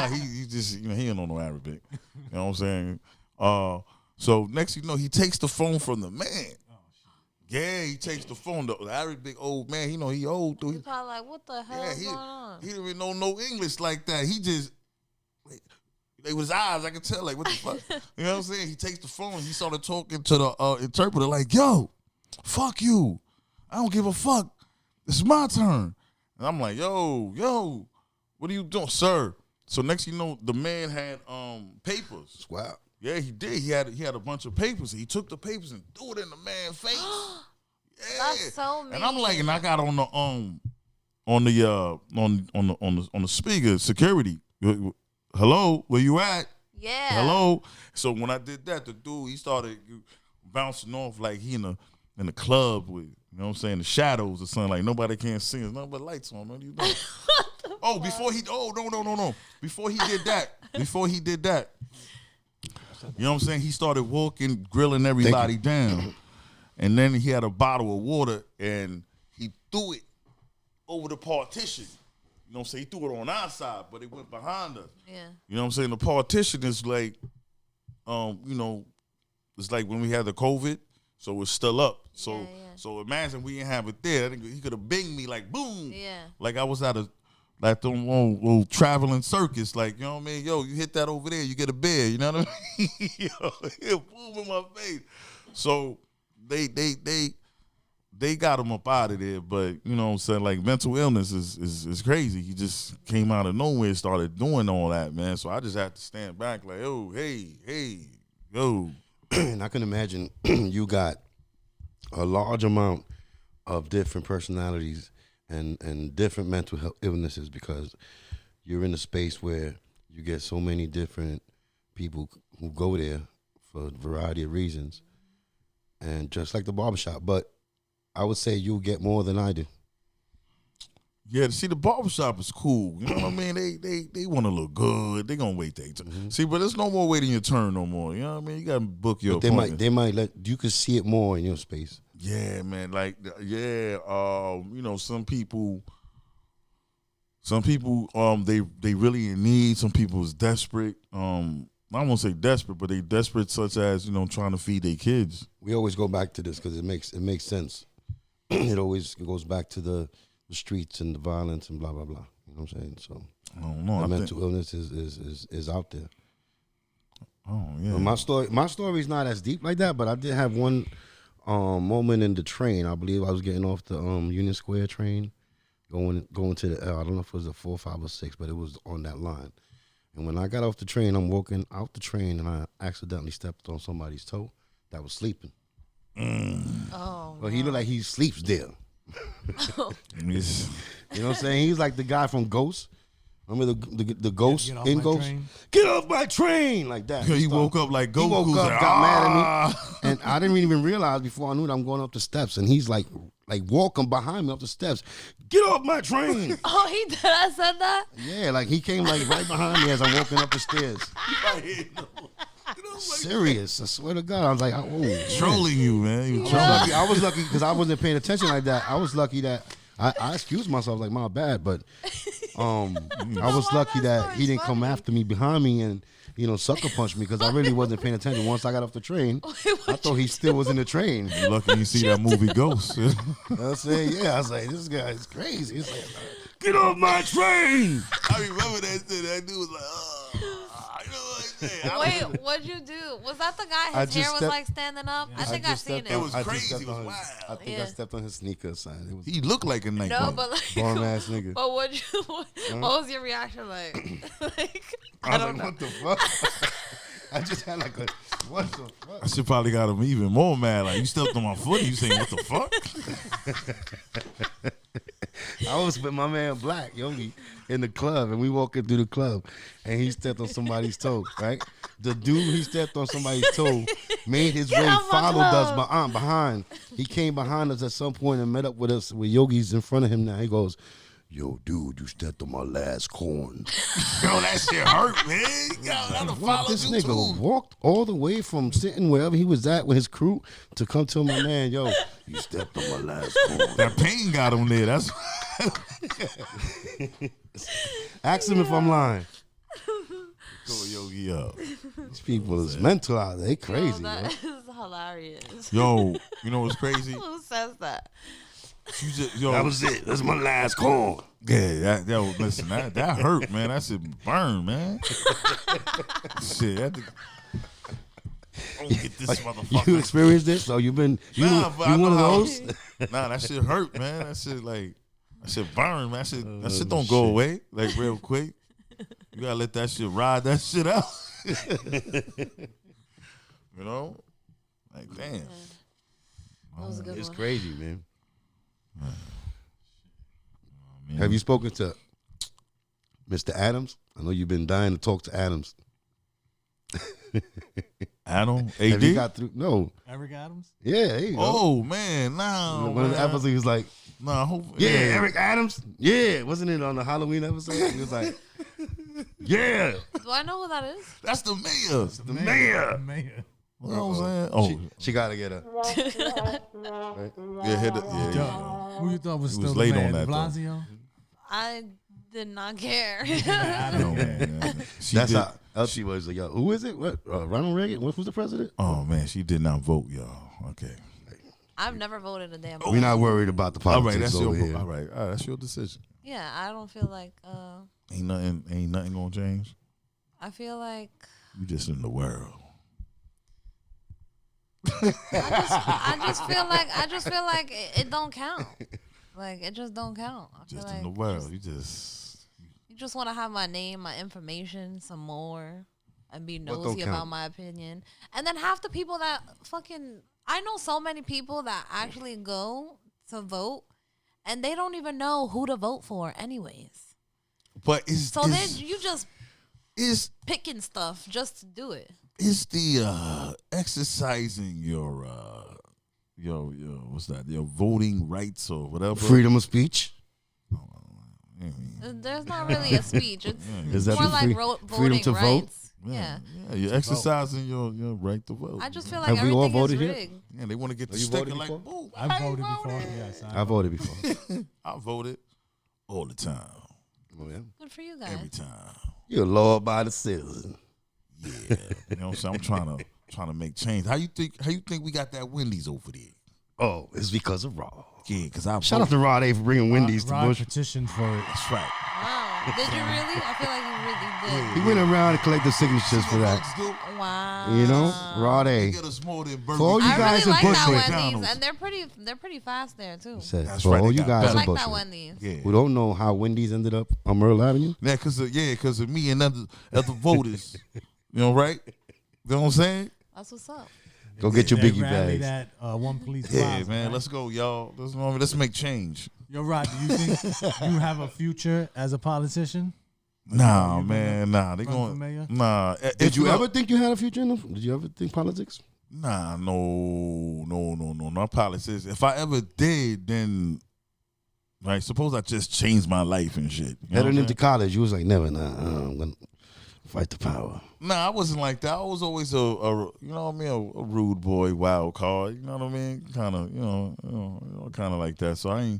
He just he don't know Arabic. You know what I'm saying? So next you know, he takes the phone from the man. Yeah, he takes the phone. The Arabic old man, he old dude. He's probably like, what the hell is going on? He didn't even know no English like that. He just, like with his eyes, I could tell, like, what the fuck? You know what I'm saying? He takes the phone. He started talking to the interpreter like, yo, fuck you. I don't give a fuck. It's my turn. And I'm like, yo, what are you doing, sir? So next you know, the man had papers. Wow. Yeah, he did. He had a bunch of papers. He took the papers and threw it in the man's face. Yeah. That's so mean. And I'm like, and I got on the speaker, security. Hello, where you at? Yeah. Hello. So when I did that, the dude, he started bouncing off like he in a club with, you know what I'm saying, the shadows or something, like nobody can see. There's nothing but lights on. What are you doing? No. Before he did that, you know what I'm saying, he started walking, grilling everybody down. And then he had a bottle of water and he threw it over the partition. You know what I'm saying? He threw it on our side, but it went behind us. Yeah. You know what I'm saying? The partition is like, it's like when we had the COVID, so it's still up. So so imagine we didn't have it there. I think he could have binged me like boom. Yeah. Like I was at them old traveling circus. Like, you know what I mean? Yo, you hit that over there, you get a beer. You know what I mean? Yo, boom in my face. So they got him up out of there, but you know what I'm saying, like mental illness is crazy. He just came out of nowhere and started doing all that, man. So I just had to stand back like, oh, hey, yo. And I can imagine you got a large amount of different personalities and different mental health illnesses because you're in a space where you get so many different people who go there for a variety of reasons. And just like the barbershop, but I would say you get more than I do. Yeah, see, the barbershop is cool. You know what I mean? They want to look good. They gonna wait their turn. Mm-hmm. See, but there's no more waiting your turn no more. You know what I mean? You gotta book your appointment. They might let you could see it more in your space. Yeah, man. Like, yeah. You know, some people, they really in need. Some people is desperate. I won't say desperate, but they desperate such as, you know, trying to feed their kids. We always go back to this because it makes sense. It always goes back to the streets and the violence and blah blah blah. You know what I'm saying? So I don't know. The mental illness is out there. Oh yeah. Well, my story's not as deep like that, but I did have one moment in the train. I believe I was getting off the Union Square train, going to the I don't know if it was a 4, 5, or 6, but it was on that line. And when I got off the train, I'm walking out the train, and I accidentally stepped on somebody's toe that was sleeping. Oh. Well, he looked like he sleeps there. You know what I'm saying? He's like the guy from Ghost. Remember the Ghost in Ghost? Train. Get off my train! Like that. He woke up like Goku. He woke up, got mad at me. And I didn't even realize before I knew that I'm going up the steps. And he's like walking behind me up the steps. Get off my train! Oh, he did. I said that? Yeah, like he came like right behind me as I'm walking up the stairs. Serious, I swear to God. I was like, oh, trolling you, man. I was lucky because I wasn't paying attention like that. I was lucky that I excused myself, like my bad, but I was lucky that he didn't come after me behind me and sucker punch me because I really wasn't paying attention. Once I got off the train, I thought he still was in the train. You're lucky you see that movie Ghost. You know what I'm saying? Yeah, I was like, this guy is crazy. He's like, get off my train! I remember that shit. That dude was like, you know what? Wait, what'd you do? Was that the guy? I His hair just was stepped- like standing up. I think I've seen it. It was I just crazy. stepped It was on his- wild. I think I Yeah. stepped on his sneakers, son. It was He looked like a night No, club. but like, bum ass nigga. but what was your reaction like? Like, I was don't like, know. what the fuck? I just had like a, what the fuck? I should probably got him even more mad. Like, you stepped on my foot and you saying, what the fuck? I was with my man Black Yogi in the club, and we walking through the club, and he stepped on somebody's toe. Right, the dude he stepped on somebody's toe made his way, off my followed us club. behind. He came behind us at some point and met up with us. With Yogi's in front of him now. He goes, "Yo, dude, you stepped on my last corn." Yo, that shit hurt, man. Yo, that'll What, follow this you nigga too. walked all the way from sitting wherever he was at with his crew to come tell my man, "Yo, you stepped on my last corn." That pain got him there. That's Ask him if I'm lying. Go Yogi up. These people is mental out there. They crazy, Yo, yo. that is hilarious. Yo, you know what's crazy? Who says that? You just, yo, That was it. That's my last corn. yeah, that listen, that hurt, man. That shit burn, man. Shit, that don't get this You motherfucker. experienced this? So you been you But I you know one of how- those? Nah, that shit hurt, man. That shit burn, man. That shit don't shit. go away like real quick. You gotta let that shit ride that shit out. You know? Like, damn. That was a good It's one. crazy, man. Have you spoken to Mr. Adams? I know you've been dying to talk to Adams. Adam? Have you AD? got through? No. Eric Adams. Yeah, there you go. Oh, man. Nah. One of the man. episodes, he was like, Nah, yeah, Eric Adams. Yeah, wasn't it on the Halloween episode? He was like, yeah, Do I know who that is? That's the mayor. the mayor. Mayor. You know what I'm saying? Oh, She got to get her. yeah, hit it. Yeah, yeah. Who you thought was He still was the late man? on that, De though. Blasio? I did not care. No, man. She That's did- how LT was like, yo, who is it? What? Ronald Reagan? Who's the president? Oh, man. She did not vote, y'all. Okay. I've never voted a damn. We're not worried about the All politics right, that's over your here. all right. That's your decision. Yeah, I don't feel like. Ain't nothing gonna change. I feel like You just in the world. I just feel like it don't count. Like it just don't count. I feel Just like in the world. You just you just want to have my name, my information, some more, and be don't nosy about count? my opinion. And then half the people that fucking I know so many people that actually go to vote, and they don't even know who to vote for, anyways. but it's So then you just it's picking stuff just to do it. it's the exercising your what's that? Your voting rights or whatever. Freedom of speech. There's not really a speech. It's Is that more the like freedom voting to vote? rights. Yeah, Yeah. yeah, you're exercising your right to vote. I just feel Have like we all everything is voted here? rigged. yeah, they want to get the Have you stick voted and like, before? ooh, I voted before. Yes, I voted before. I voted all the time, Oh, yeah. Good for you guys. every time. You're a law-abiding citizen. Yeah, you know what I'm saying. I'm trying to make change. How you think we got that Wendy's over there? Oh, it's because of Raw. Yeah, because I Shout out to Rod A for bringing Wendy's to Rod Bush. petitioned for it. That's right. Wow. Did you really? I feel like you really He went around and collected signatures for that. did. Wow. You know, Rod A. Get us more than Burger For all you King. I guys really in like that Bushwick. Wendy's, McDonald's. and they're pretty fast there too. Said, That's for right, all they you got guys I in like that Bushwick Wendy's. Yeah, who don't know how Wendy's ended up on Myrtle Avenue, yeah, because of me and other voters. You know, right? You know what I'm saying? That's what's up. go get your They Biggie rallied bags. at one police Yeah, plaza, man. right? Let's go, y'all. Let's make change. Yo, Rod, do you think you have a future as a politician? Nah, you man. Nah, they run for mayor? going. Nah. Did you ever think you had a future in them? Did you ever think politics? Nah, no, not politics. If I ever did, then, right, suppose I just changed my life and shit. You know what Heading I'm into saying? college, you was like, never, I'm gonna fight the power. Nah, I wasn't like that. I was always a you know what I mean, a rude boy, wild card. You know what I mean? Kind of, kind of like that. So I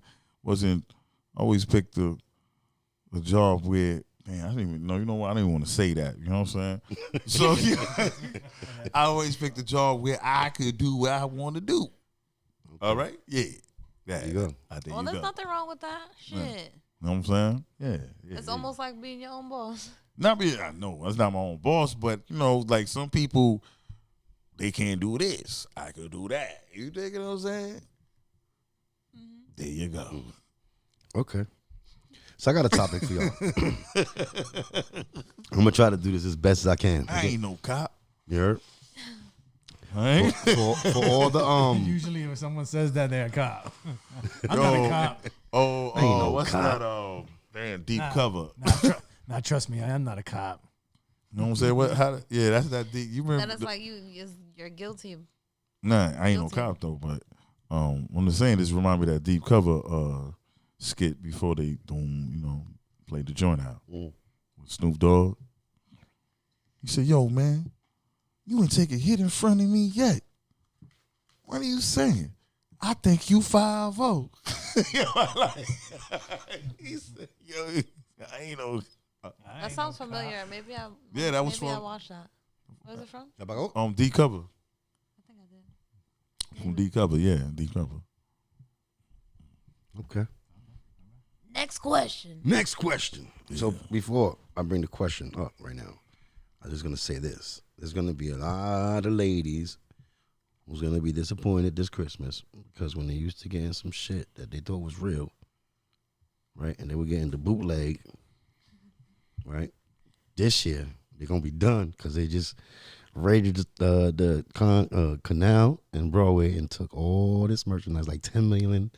always picked the job where, man, I didn't even know. You know what? I didn't even want to say that. You know what I'm saying? So I always picked the job where I could do what I want to do. All right? Yeah. There you go. There Well, you there's go. nothing wrong with that. Shit. You know what I'm saying? Yeah. It's almost like being your own boss. Not be, I know that's not my own boss, but you know, like some people, they can't do this. I could do that. You dig what I'm saying? There you go. Okay. So I got a topic for y'all. I'm gonna try to do this as best as I can. I ain't no cop. You heard? I ain't. For all the Usually when someone says that, they're a cop. I'm not a cop. Ain't no What's cop. that? Damn, deep cover. Now, trust me, I am not a cop. You know what I'm saying? What? Yeah, that's that deep. You remember? Then it's like you're guilty. Nah, I ain't no Guilty. cop though. But when they're saying this, remind me of that deep cover skit before they played the joint out with Snoop Dogg. He said, "Yo, man, you ain't take a hit in front of me yet. What are you saying? I think you 5-0." Yo, he said, "Yo, I ain't no." That sounds familiar. Maybe I. Yeah, that was maybe I from- watched that. Where's it from? D cover. I think I did. From D cover, yeah, D cover. Okay. Next question. Next question. So before I bring the question up right now, I'm just gonna say this: there's gonna be a lot of ladies who's gonna be disappointed this Christmas because when they used to getting some shit that they thought was real, right, and they were getting the bootleg, right, this year they're gonna be done because they just raided the canal and Broadway and took all this merchandise, like 10 million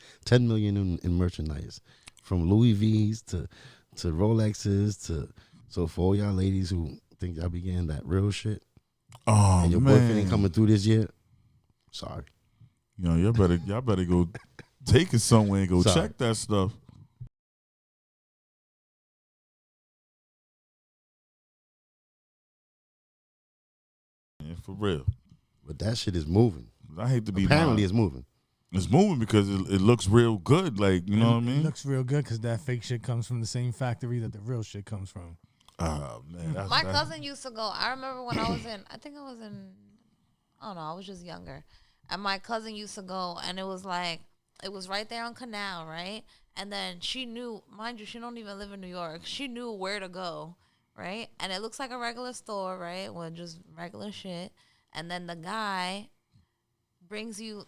in merchandise, from Louis V's to Rolexes to. So for all y'all ladies who think y'all be getting that real shit, Oh and your man, boyfriend ain't coming through this year, sorry. you know, y'all better go take it somewhere and go Sorry. check that stuff. Yeah, for real. But that shit is moving. I hate to be Apparently, lying. it's moving. It's moving because it looks real good. Like, you know what I It mean? looks real good because that fake shit comes from the same factory that the real shit comes from. Oh man, that's My cousin used to go. I remember when I was in. I think I was in. I don't know. I was just younger, and my cousin used to go, and it was like it was right there on Canal, right? And then she knew, mind you, she don't even live in New York. She knew where to go, right? And it looks like a regular store, right? With just regular shit. And then the guy brings you,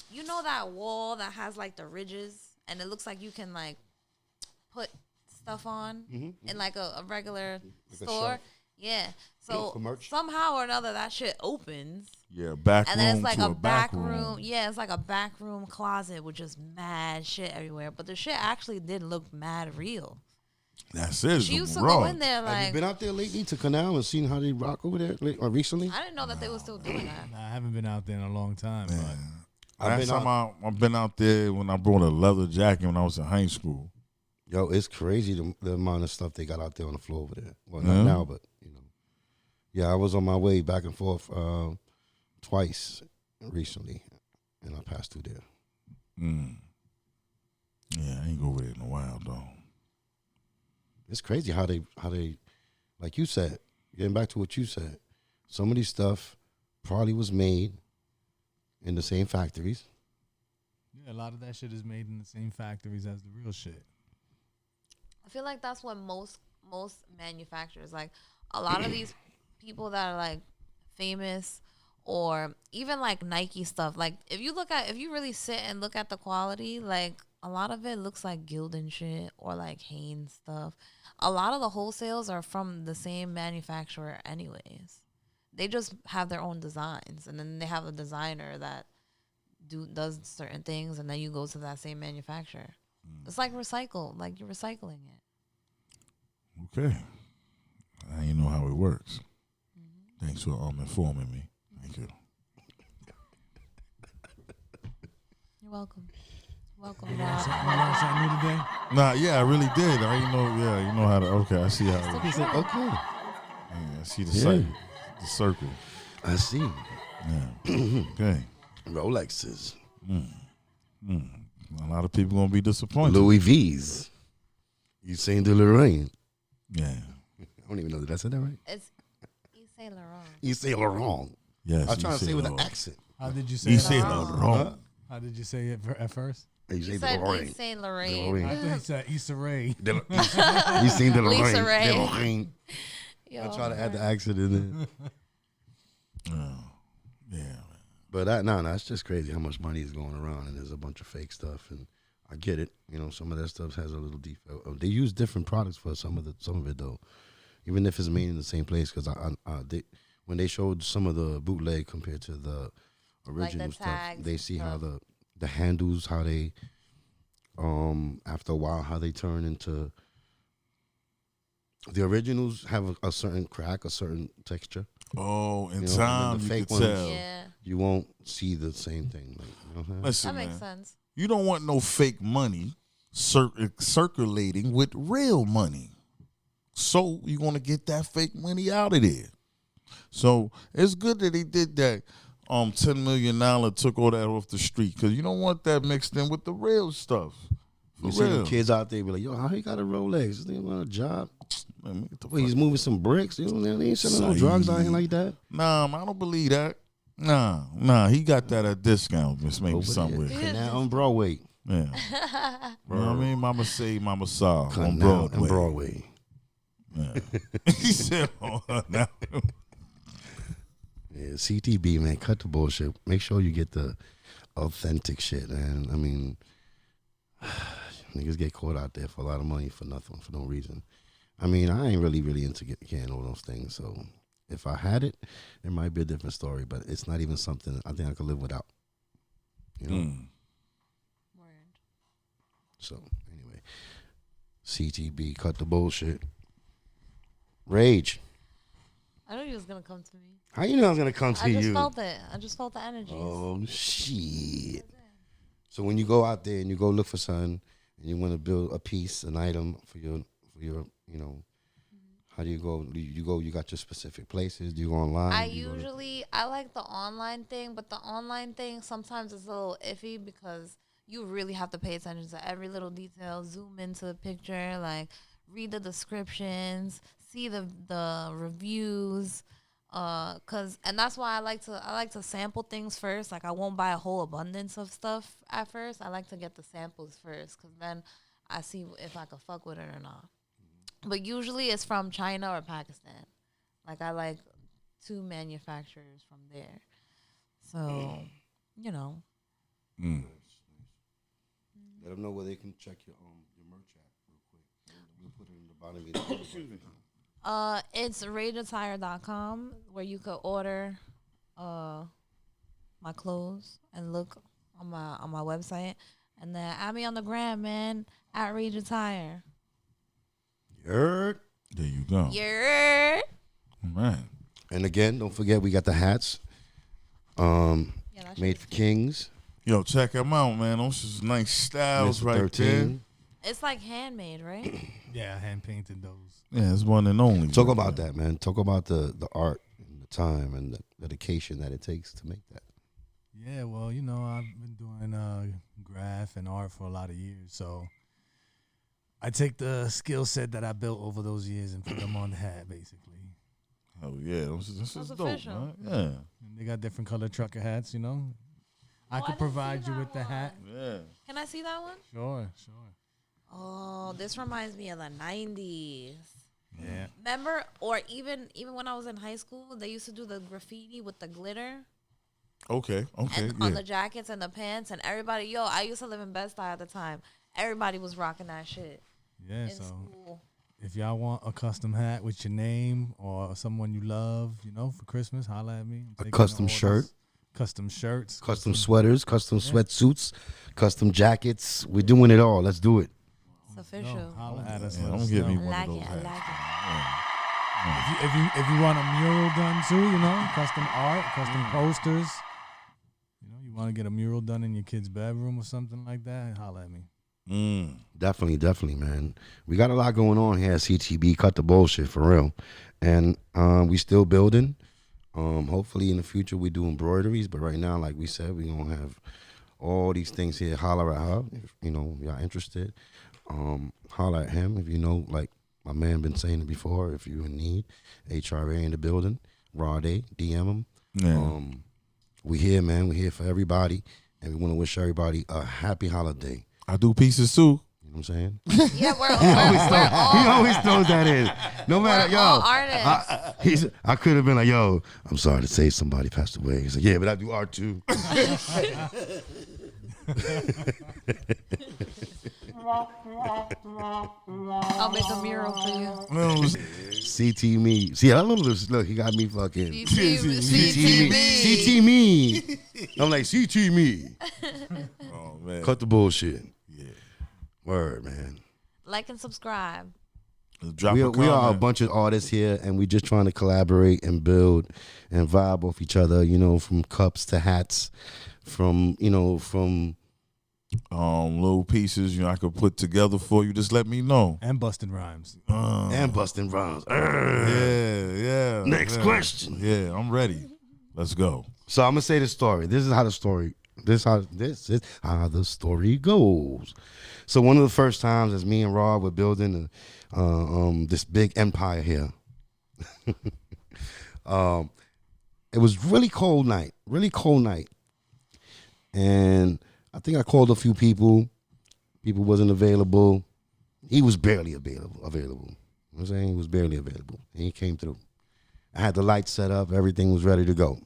you know that wall that has like the ridges, and it looks like you can like put stuff on in like a regular store. shelf. Yeah. So For merch. somehow or another that shit opens. yeah, back And room then it's like to a back room. room. Yeah, it's like a back room closet with just mad shit everywhere. But the shit actually did look mad real. That's it. She used to raw. go in there Have you like been out there lately to Canal and seen how they rock over there recently? I didn't know that they were still doing that. Nah, I haven't been out there in a long time. Man. But I've Last been time I've been out there when I brought a leather jacket when I was in high school. Yo, it's crazy the amount of stuff they got out there on the floor over there. Well, Yeah. not now, but you know. Yeah, I was on my way back and forth twice recently, and I passed through there. Yeah, I ain't go over there in a while though. It's crazy how they, like you said, getting back to what you said, some of these stuff probably was made in the same factories. yeah, a lot of that shit is made in the same factories as the real shit. I feel like that's what most manufacturers, like a lot of these people that are like famous or even like Nike stuff, like if you really sit and look at the quality, like a lot of it looks like Gildan shit or like Hanes stuff. A lot of the wholesales are from the same manufacturer anyways. They just have their own designs, and then they have a designer that does certain things, and then you go to that same manufacturer. It's like recycle, like you're recycling it. Okay. I didn't know how it works. Thanks for informing me. Thank you. You're welcome. Welcome. You learned something new today? Nah, yeah, I really did. I didn't know. Yeah, you know how to. Okay, I see how. He said, okay, Yeah, I see the Yeah. cycle, the circle. I see. Yeah. Okay. Rolexes, A lot of people gonna be disappointed. Louis V's, Yves Saint Laurent. Yeah. I don't even know that I said that right. It's Yves Saint Laurent. Yves Saint Laurent. Yes. I was trying to you say with an Laurent. accent. How did you say You it? say Laurent. Laurent. How did you say it at first? Yves You Saint said Laurent. Yves Saint I Laurent. Laurent. thought you said Issa Rae. Yves Saint Laurent. Lisa Ray. Laurent. Yo, I try to add the man. accent in there. Yeah, man. But no, it's just crazy how much money is going around, and there's a bunch of fake stuff. And I get it. You know, some of that stuff has a little defect. They use different products for some of it though, even if it's made in the same place. Because when they showed some of the bootleg compared to the original stuff, tags they and see how stuff. the handles, how they after a while how they turn into. The originals have a certain crack, a certain texture. Oh, in You know, and then time the you fake could ones- tell. Yeah, You won't see the same thing. Like, you know what I'm saying? Listen, that makes man, sense. you don't want no fake money circulating with real money. So you're going to get that fake money out of there. So it's good that he did that. $10 million took all that off the street because you don't want that mixed in with the real stuff. For You see real. them kids out there be like, yo, how he got a Rolex? This nigga got a job. Man, get the Wait, he's fuck- moving some bricks. You know, they ain't selling no Say- drugs out here like that. Nah, man, I don't believe that. Nah, he got that at discount, Miss Maybe Over there. somewhere. Canal and Broadway. Yeah. You know what I mean? Mama say, Mama saw on Canal Broadway. and Broadway. Yeah. He said, oh, now. Yeah, CTB, man, cut the bullshit. Make sure you get the authentic shit, man. I mean, niggas get caught out there for a lot of money for nothing, for no reason. I mean, I ain't really into getting all those things. So if I had it, it might be a different story. But it's not even something I think I could live without. You know. Word. So anyway, CTB, cut the bullshit. Rage. I knew he was gonna come to me. How you know I was gonna come to I just you? felt it. I just felt the energy. Oh shit! So when you go out there and you go look for something and you want to build a piece, an item for your, you know, how do you go? You got your specific places. Do you go online? I Do you go to- usually I like the online thing, but the online thing sometimes is a little iffy because you really have to pay attention to every little detail. Zoom into the picture, like read the descriptions, see the reviews, and that's why I like to sample things first. Like I won't buy a whole abundance of stuff at first. I like to get the samples first, cause then I see if I can fuck with it or not. But usually it's from China or Pakistan. Like I like 2 manufacturers from there. So, you know. Let them know where they can check your merch at real quick. We'll put it in the bottom of the It's rageattire.com where you could order my clothes and look on my website. And then add me on the gram, man, at Rage Attire. You heard? There you go. Yeah. Man. And again, don't forget we got the hats. Yeah, that Made shit for is kings. Yo, check them out, man. Those is nice styles Mr. right 13. It's like handmade, right? Yeah, hand painted those. there. Yeah, it's one and only. Talk right about there. that, man. Talk about the art and the time and the dedication that it takes to make that. Yeah, well, you know, I've been doing graph and art for a lot of years, so I take the skill set that I built over those years and put them on the hat, basically. Oh, yeah. This is That's dope, official. man. Yeah. And they got different color trucker hats, you know. I could provide you with the hat. Yeah. Can I see that one? Sure. Oh, this reminds me of the 90s. Yeah. Remember, or even when I was in high school, they used to do the graffiti with the glitter Okay. and Yeah. on the jackets and the pants, and everybody. I used to live in Bed-Stuy at the time. Everybody was rocking that shit Yeah, in so school. if y'all want a custom hat with your name or someone you love, you know, for Christmas, holla at me. I'm A taking custom orders. shirt. Custom shirts. Custom sweaters, custom sweatsuits, custom jackets. We're doing it all. Let's do it. It's official. Holla at us. Yeah, let don't us give know. me I one like of it. those I like hats. it. If you want a mural done too, you know, custom art, custom posters. You know, you want to get a mural done in your kid's bedroom or something like that, holla at me. Definitely, man. We got a lot going on here at CTB. Cut the bullshit for real, and we still building. Hopefully in the future we do embroideries, but right now, like we said, we gonna have all these things here. Holler at her if you know y'all interested. Holler at him if you know, like my man been saying it before. If you in need, HRA in the building. Raw Day, DM him. Yeah. We here, man. We here for everybody, and we want to wish everybody a happy holiday. I do pieces too. You know I'm saying? Yeah, we're all, He always throws that in. No matter, we're all artists. I could have been like, yo, I'm sorry to say somebody passed away. He's like, yeah, but I do art too. I'll make a mural for you. CT me. See, I love this. Look, he got me fucking. CTB. CT me. I'm like, CT me. Oh man. Cut the bullshit. Yeah. Word, man. Like and subscribe. Drop We a are a comment. bunch of artists here, and we just trying to collaborate and build and vibe off each other. You know, from cups to hats, from Little pieces, I could put together for you. Just let me know. And busting rhymes. and busting rhymes. Yeah. Next question. Yeah, I'm ready. Let's go. So I'm gonna say the story. This is how the story goes. So one of the first times as me and Rob were building this big empire here. It was really cold night, and I think I called a few people. People wasn't available. He was barely available. You know what I'm saying? He was barely available, and he came through. I had the lights set up. Everything was ready to go.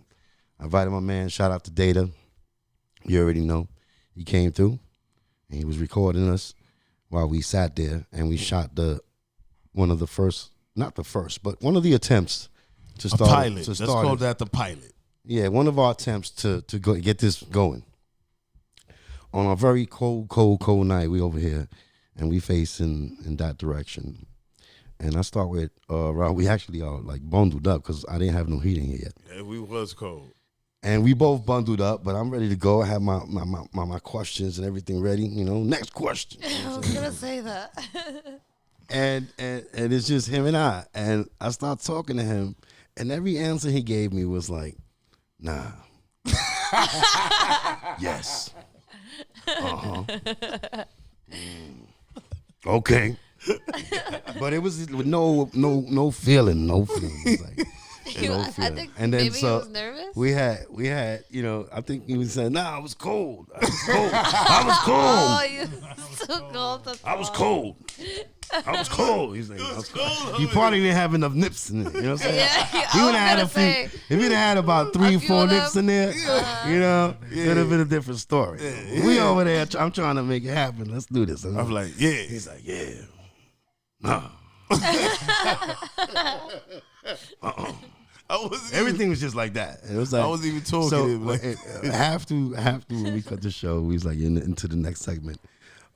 I invited my man. Shout out to Data. You already know. He came through, and he was recording us while we sat there, and we shot one of the attempts to start. A pilot. To Let's start call it. that the pilot. Yeah, one of our attempts to get this going. On a very cold night, we over here, and we facing in that direction. And I start with, we actually are like bundled up because I didn't have no heating here yet. Yeah, we was cold. And we both bundled up, but I'm ready to go. I have my questions and everything ready. Next question. I was gonna say that. And it's just him and I. And I start talking to him, and every answer he gave me was like, nah. Yes. Uh-huh. Okay. But it was with no feeling. No feeling. It was like, no I feeling. think And then maybe he was nervous. we had, I think he was saying, nah, I was cold. I was cold. Oh, you so cold. I was cold. I was cold. He's like, I was cold. He probably didn't have enough nips in it. You know what I'm saying? Yeah, He would have had a few. If he'd have had about 3 or few 4 of them. nips in there, it would have been a different story. We over there, I'm trying to make it happen. Let's do this. I'm like, yeah. He's like, yeah. Nah. Everything was just like that. It was like, I wasn't even talking. so Like, have to when we cut the show, we was like into the next segment.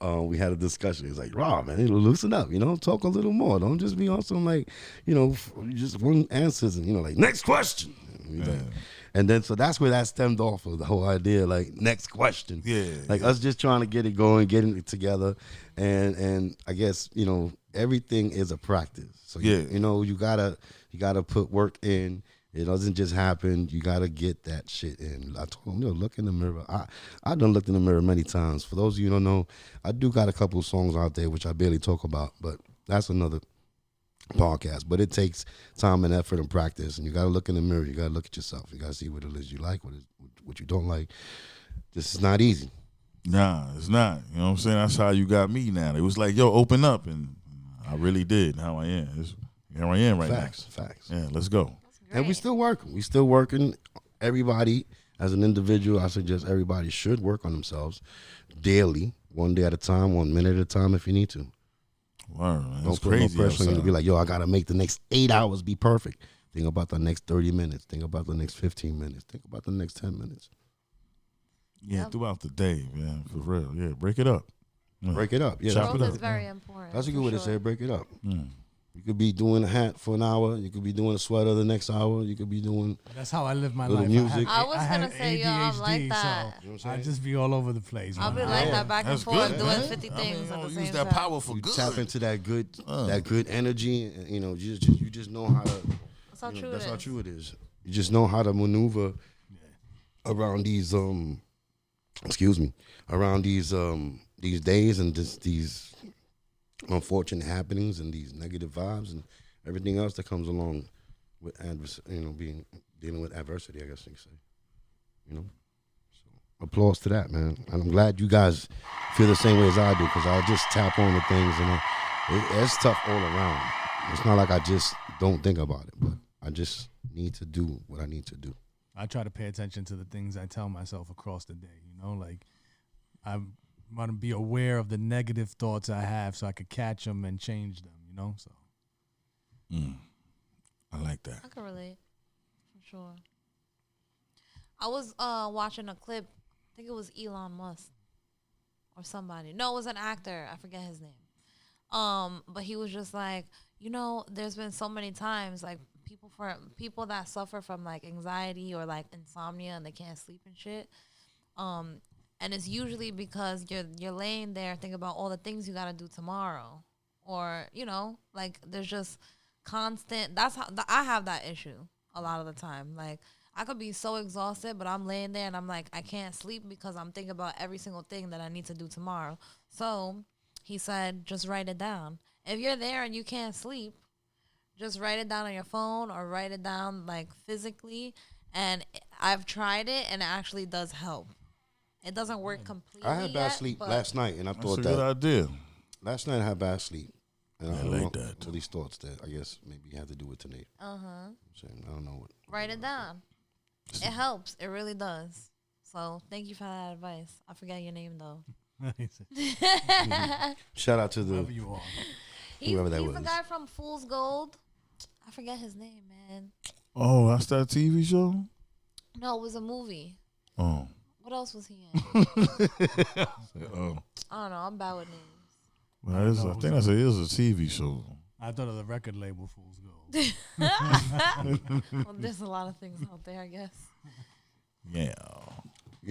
We had a discussion. He's like, Rob, man, loosen up, talk a little more. Don't just be on some like, just one answers and like next question. And then so that's where that stemmed off of the whole idea, like next question. Yeah. Like us just trying to get it going, getting it together, and I guess everything is a practice. So you gotta put work in. It doesn't just happen. You gotta get that shit in. I told him, look in the mirror. I done looked in the mirror many times. For those of you who don't know, I do got a couple of songs out there which I barely talk about, but that's another podcast. But it takes time and effort and practice, and you gotta look in the mirror. You gotta look at yourself. You gotta see what it is you like, what you don't like. This is not easy. nah, it's not. You know what I'm saying? That's how you got me now. It was like, yo, open up. And I really did. How I am. Here I am right Facts. now. Yeah, let's go. And we still working. Everybody, as an individual, I suggest everybody should work on themselves daily, 1 day at a time, 1 minute at a time if you need to. Wow, man, Don't it's put crazy. no pressure on you to outside. be like, yo, I got to make the next 8 hours be perfect. Think about the next 30 minutes. Think about the next 15 minutes. Think about the next 10 minutes. Yeah, Yep. throughout the day, man, for real. Yeah, break it up. Yeah. Break it up. Yeah, Chop that's, it Growth up. is very important. that's a good for way to sure. say it. Break it up. Mm. You could be doing a hat for an hour. You could be doing a sweater the next hour. You could be doing That's how I live my Little life. music. I was have gonna say, yo, I'm like ADHD, that. So I just be all over the place. I'll be man. like that back and That's forth good, doing man. 50 I things mean, at the use same that time. power for you good. tap into that good energy. And, you just know how to. That's how true That's it how is. true it is. You just know how to maneuver around these around these days and just these unfortunate happenings and these negative vibes and everything else that comes along with dealing with adversity, I guess you could say. applause to that, man. And I'm glad you guys feel the same way as I do, because I just tap on the things, and it's tough all around. It's not like I just don't think about it, but I just need to do what I need to do. I try to pay attention to the things I tell myself across the day. Like I want to be aware of the negative thoughts I have, so I could catch them and change them. So. I like that. I can relate, for sure. I was watching a clip. I think it was Elon Musk or somebody. No, it was an actor. I forget his name. But he was just like, there's been so many times like people that suffer from like anxiety or like insomnia and they can't sleep and shit. And it's usually because you're laying there thinking about all the things you gotta do tomorrow, or like there's just constant. That's how I have that issue a lot of the time. Like I could be so exhausted, but I'm laying there and I'm like I can't sleep because I'm thinking about every single thing that I need to do tomorrow. So he said, just write it down. If you're there and you can't sleep, just write it down on your phone or write it down like physically. And I've tried it and it actually does help. It doesn't work completely. I had bad sleep last night, and I thought That's a good idea. last night I had bad sleep. And I don't like know, that. All these thoughts that I guess maybe have to do with tonight. I don't know what. Write it down. It helps. It really does. So thank you for that advice. I forget your name though. Shout out to Whoever you are. whoever that he's was. the guy from Fool's Gold. I forget his name, man. Oh, that's that TV show? No, it was a movie. Oh. What else was he in? Oh. I don't know. I'm bad with names. Well, I think it is a TV show. I thought of the record label Fool's Gold. Well, there's a lot of things out there, I guess. Yeah.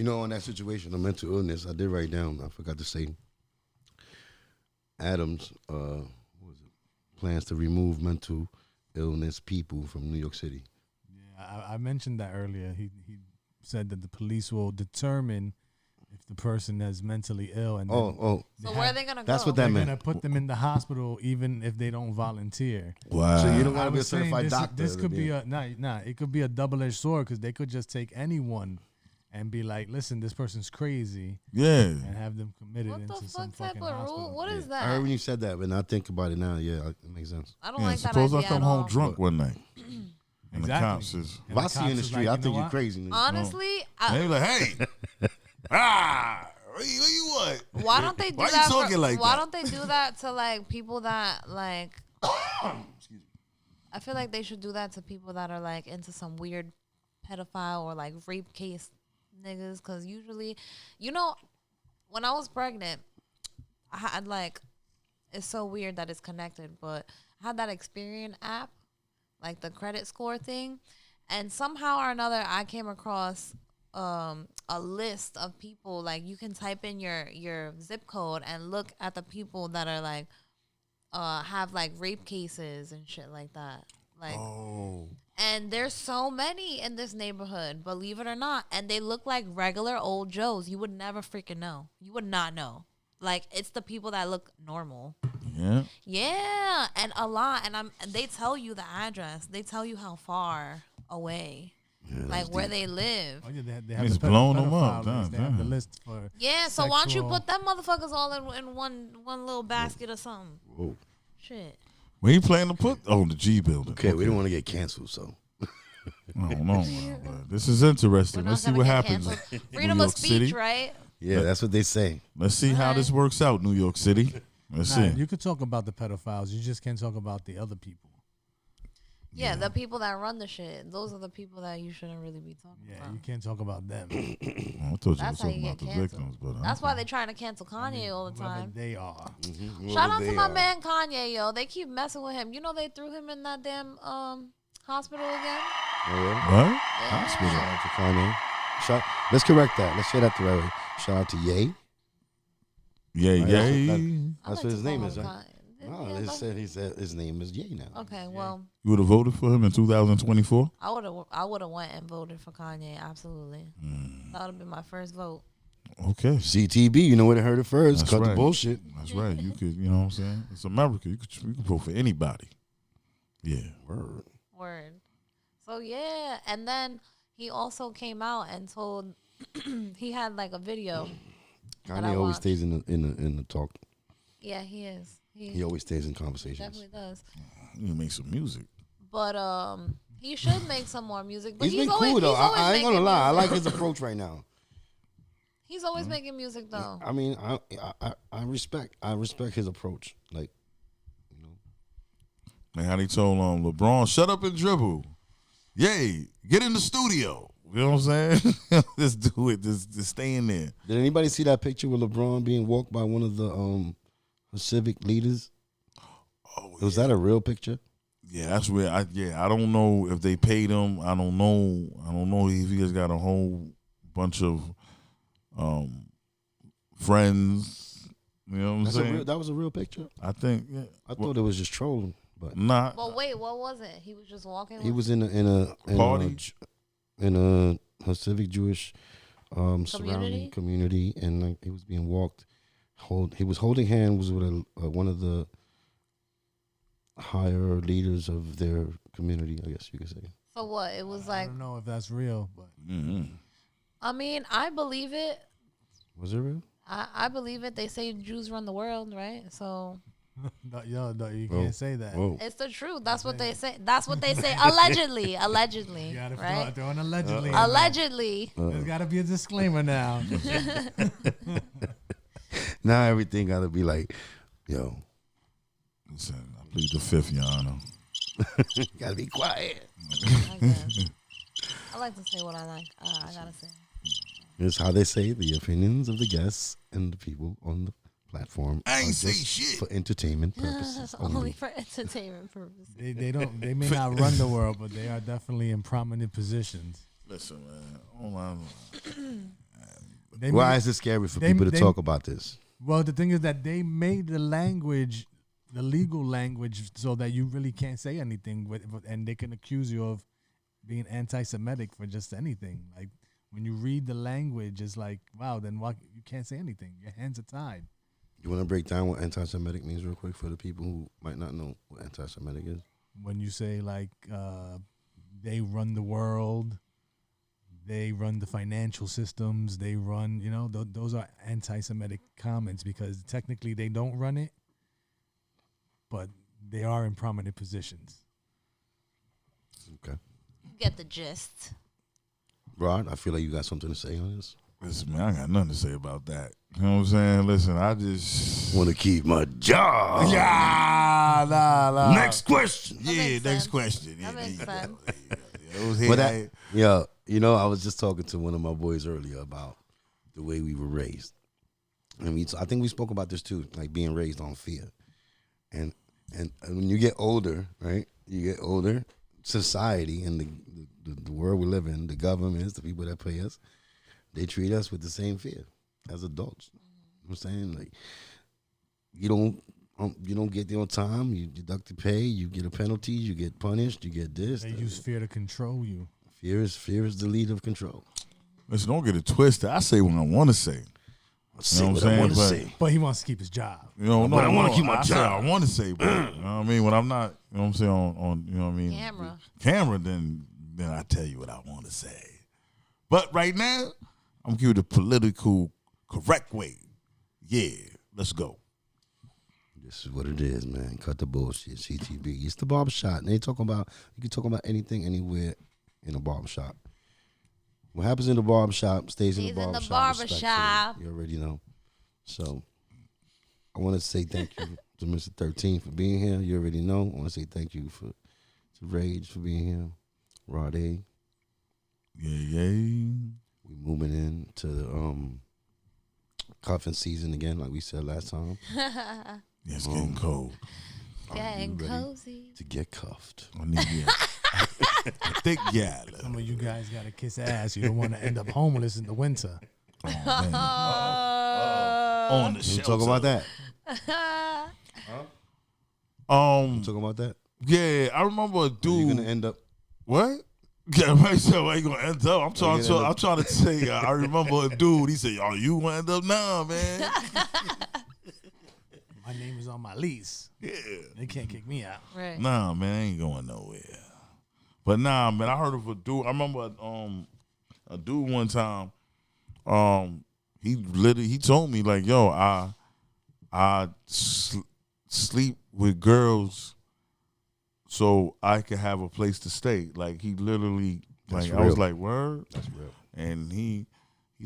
On that situation of mental illness, I did write down, I forgot to say, Adams plans to remove mental illness people from New York City. Yeah, I mentioned that earlier. He said that the police will determine if the person is mentally ill. And So where are they going to go? that's what that they're meant. going to put them in the hospital even if they don't volunteer. Wow. So you don't I want to be a was saying certified doctor. This could be it could be a double-edged sword, because they could just take anyone and be like, listen, this person's crazy, Yeah. and have them committed What into the some fuck type fucking of hospital. rule? What is that? I heard when you said that, but now I think about it now. Yeah, it makes sense. I don't Yeah, like that suppose I idea come at home all. drunk one night. And the Exactly. cops is, If And I the see you in the cops is street, like, I you think know you're what? crazy. Honestly, they be like, hey, what you want? why don't they do Why you that? talking like why that? don't they do that to like people that like? I feel like they should do that to people that are like into some weird pedophile or like rape case niggas. Because usually, when I was pregnant, I had like, it's so weird that it's connected, but I had that Experian app, like the credit score thing, and somehow or another I came across a list of people. Like you can type in your zip code and look at the people that are like have like rape cases and shit like that. Like and there's so many in this neighborhood, believe it or not, and they look like regular old Joes. You would never freaking know. You would not know. Like it's the people that look normal. Yeah. Yeah, and a lot, and they tell you the address. They tell you how far away, like where they live. Oh, yeah, they have It's the blowing them up. pedophile list. They have the Damn. list for Yeah, so why don't you sexual- put them motherfuckers all in one little basket or something? Whoa. Shit. Where you planning to put? Oh, the G building. Okay, we don't want to get canceled, so. I don't know. But this is interesting. We're Let's see not what gonna get happens. canceled. in Freedom New of York speech, City. right? Yeah, that's what they say. Let's see how this works out, New York City. Let's Nah, see. you could talk about the pedophiles. You just can't talk about the other people. Yeah, the people that run the shit. Those are the people that you shouldn't really be talking Yeah, about. you can't talk about them. Oh, I thought you were That's how you talking get about the canceled. victims, but That's why they're trying to cancel Kanye all the Whoever time. they are. Shout out to my man Kanye, yo. They keep messing with him. You know they threw him in that damn hospital again. Oh, yeah? what? Shout out to Kanye. Let's correct that. Let's say that the right way. Shout out to Ye. Yeah, Right, yeah. I That's like what to his name call is, him right? Kanye. No, Yeah, he that's- said his name is Ye now. Okay, well, You would have voted for him in 2024? I would have went and voted for Kanye. Absolutely, that would have been my first vote. Okay. CTB, you know where they heard it first. That's Cut the right. bullshit. That's right. You could, you know what I'm saying? It's America. You could vote for anybody. Yeah. Word. Word. So yeah, and then he also came out and told he had like a video. that I Kanye always watched. stays in the talk. Yeah, he is. He always stays in conversations. Definitely does. You make some music. But he should make some more music. But He's been always, cool though. he's always I ain't gonna making lie. I music. like his approach right now. He's always making music though. I mean, I respect his approach. Like, Like how they told LeBron, shut up and dribble. Yay, get in the studio. You know what I'm saying? Just do it. Just stay in there. did anybody see that picture with LeBron being walked by one of the civic leaders? Oh, Was that a real picture? yeah, that's where I don't know if they paid him. I don't know if he just got a whole bunch of friends. You know what I'm saying? That was a real picture. I think I thought it was just trolling, but not. Well, wait, what was it? He was just walking. he was in a Party? in a Hasidic Jewish surrounding community, and like, he was being walked. He was holding hands with one of the higher leaders of their community, I guess you could say. So what? It was I like. don't know if that's real, but I mean, I believe it. Was it real? I believe it. They say Jews run the world, right? So no, you Whoa. can't say that. Whoa. it's the truth. That's what they say. That's what they say. Allegedly, You gotta right? throw an allegedly. in there. Allegedly. There's gotta be a disclaimer now. Now everything got to be like, yo, Listen, I plead the fifth, Your Honor. got to be quiet. I guess. I like to say what I like. I gotta say. It's how they say the opinions of the guests and the people on the platform I ain't are say just shit. for entertainment purposes Only only. for entertainment purposes. They may not run the world, but they are definitely in prominent positions. Listen, man. Hold on. They Why may- is it scary for they- people to they- talk about this? Well, the thing is that they made the language, the legal language, so that you really can't say anything, and they can accuse you of being anti-Semitic for just anything. Like when you read the language, it's like, wow, then why you can't say anything? Your hands are tied. You want to break down what anti-Semitic means real quick for the people who might not know what anti-Semitic is? When you say like they run the world, they run the financial systems, they run, those are anti-Semitic comments because technically they don't run it, but they are in prominent positions. Okay. Get the gist. Rod, I feel like you got something to say on this. Listen, man, I got nothing to say about that. You know what I'm saying? Listen, I just Want to keep my job. Yeah, nah. Next question. Yeah, makes next sense. question. That makes sense. It was here. But that, yeah, I was just talking to one of my boys earlier about the way we were raised, and I think we spoke about this too, like being raised on fear, and when you get older, right? You get older, society and the world we live in, the governments, the people that pay us, they treat us with the same fear as adults. You know what I'm saying, like you don't get there on time, you deduct the pay, you get a penalty, you get punished, you get this. They use fear to control you. Fear is the lead of control. Listen, don't get it twisted. I say what I want to say. I say You know what what I'm I want to saying? say. But he wants to keep his job. You know, But I wanna keep my I say job. I want to say, but you know what I mean. When I'm not, you know what I'm saying on you know what I mean, Camera. then I tell you what I want to say. But right now, I'm giving the political correct way. Yeah, let's go. This is what it is, man. Cut the bullshit. CTB. It's the barbershop. And you can talk about anything, anywhere in a barbershop. What happens in the barbershop stays in the barbershop. respectfully. You already know. So I want to say thank you to Mr. 13 for being here. You already know. I want to say thank you to Rage for being here. Rod A. Yeah. We moving into the cuffing season again, like we said last time. Yeah, it's getting cold. Getting ready cozy. to get cuffed. I need thick gal. Some of you guys got to kiss ass. You don't want to end up homeless in the winter. Oh, man. On the We shelter. talk about that. Talk about that. Yeah, I remember a You're dude. gonna end up. What? Yeah, right. So where you gonna end up? I'm trying gonna end up? I'm trying to say. I remember a dude. He said, "Oh, you gonna end up now, man." My name is on my lease. Yeah. They can't kick me out. Right. Nah, man, I ain't going nowhere. But nah, man, I heard of a dude. I remember a dude one time. he told me like, yo, I sleep with girls so I could have a place to stay. Like he literally, That's like I was real. like, word. That's real. And he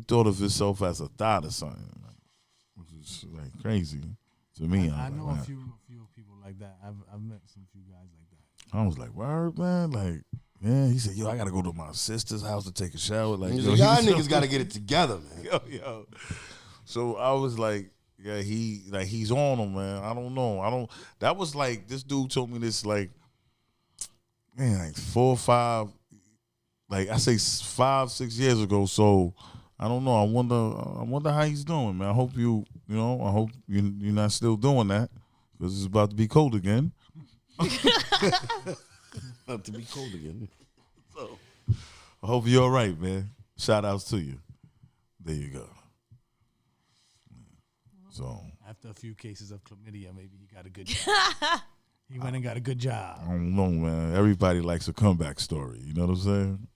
thought of himself as a thought or something, which is like crazy to me. I was know like, a wow. few people like that. I've met some few guys like that. I was like, word, man. Like, man, he said, yo, I gotta go to my sister's house to take a shower. Like, He's yo, like, y'all he was- niggas got to get it together, man. yo. So I was like, yeah, he's on him, man. I don't know. That was like, this dude told me this like, man, like 4 or 5, like I say 5, 6 years ago. So I don't know. I wonder how he's doing, man. I hope I hope you're not still doing that because it's about to be cold again. About to be cold again. So I hope you're all right, man. Shout outs to you. There you go. So After a few cases of chlamydia, maybe he got a good job. He went and got a good job. I don't know, man. Everybody likes a comeback story. You know what I'm saying?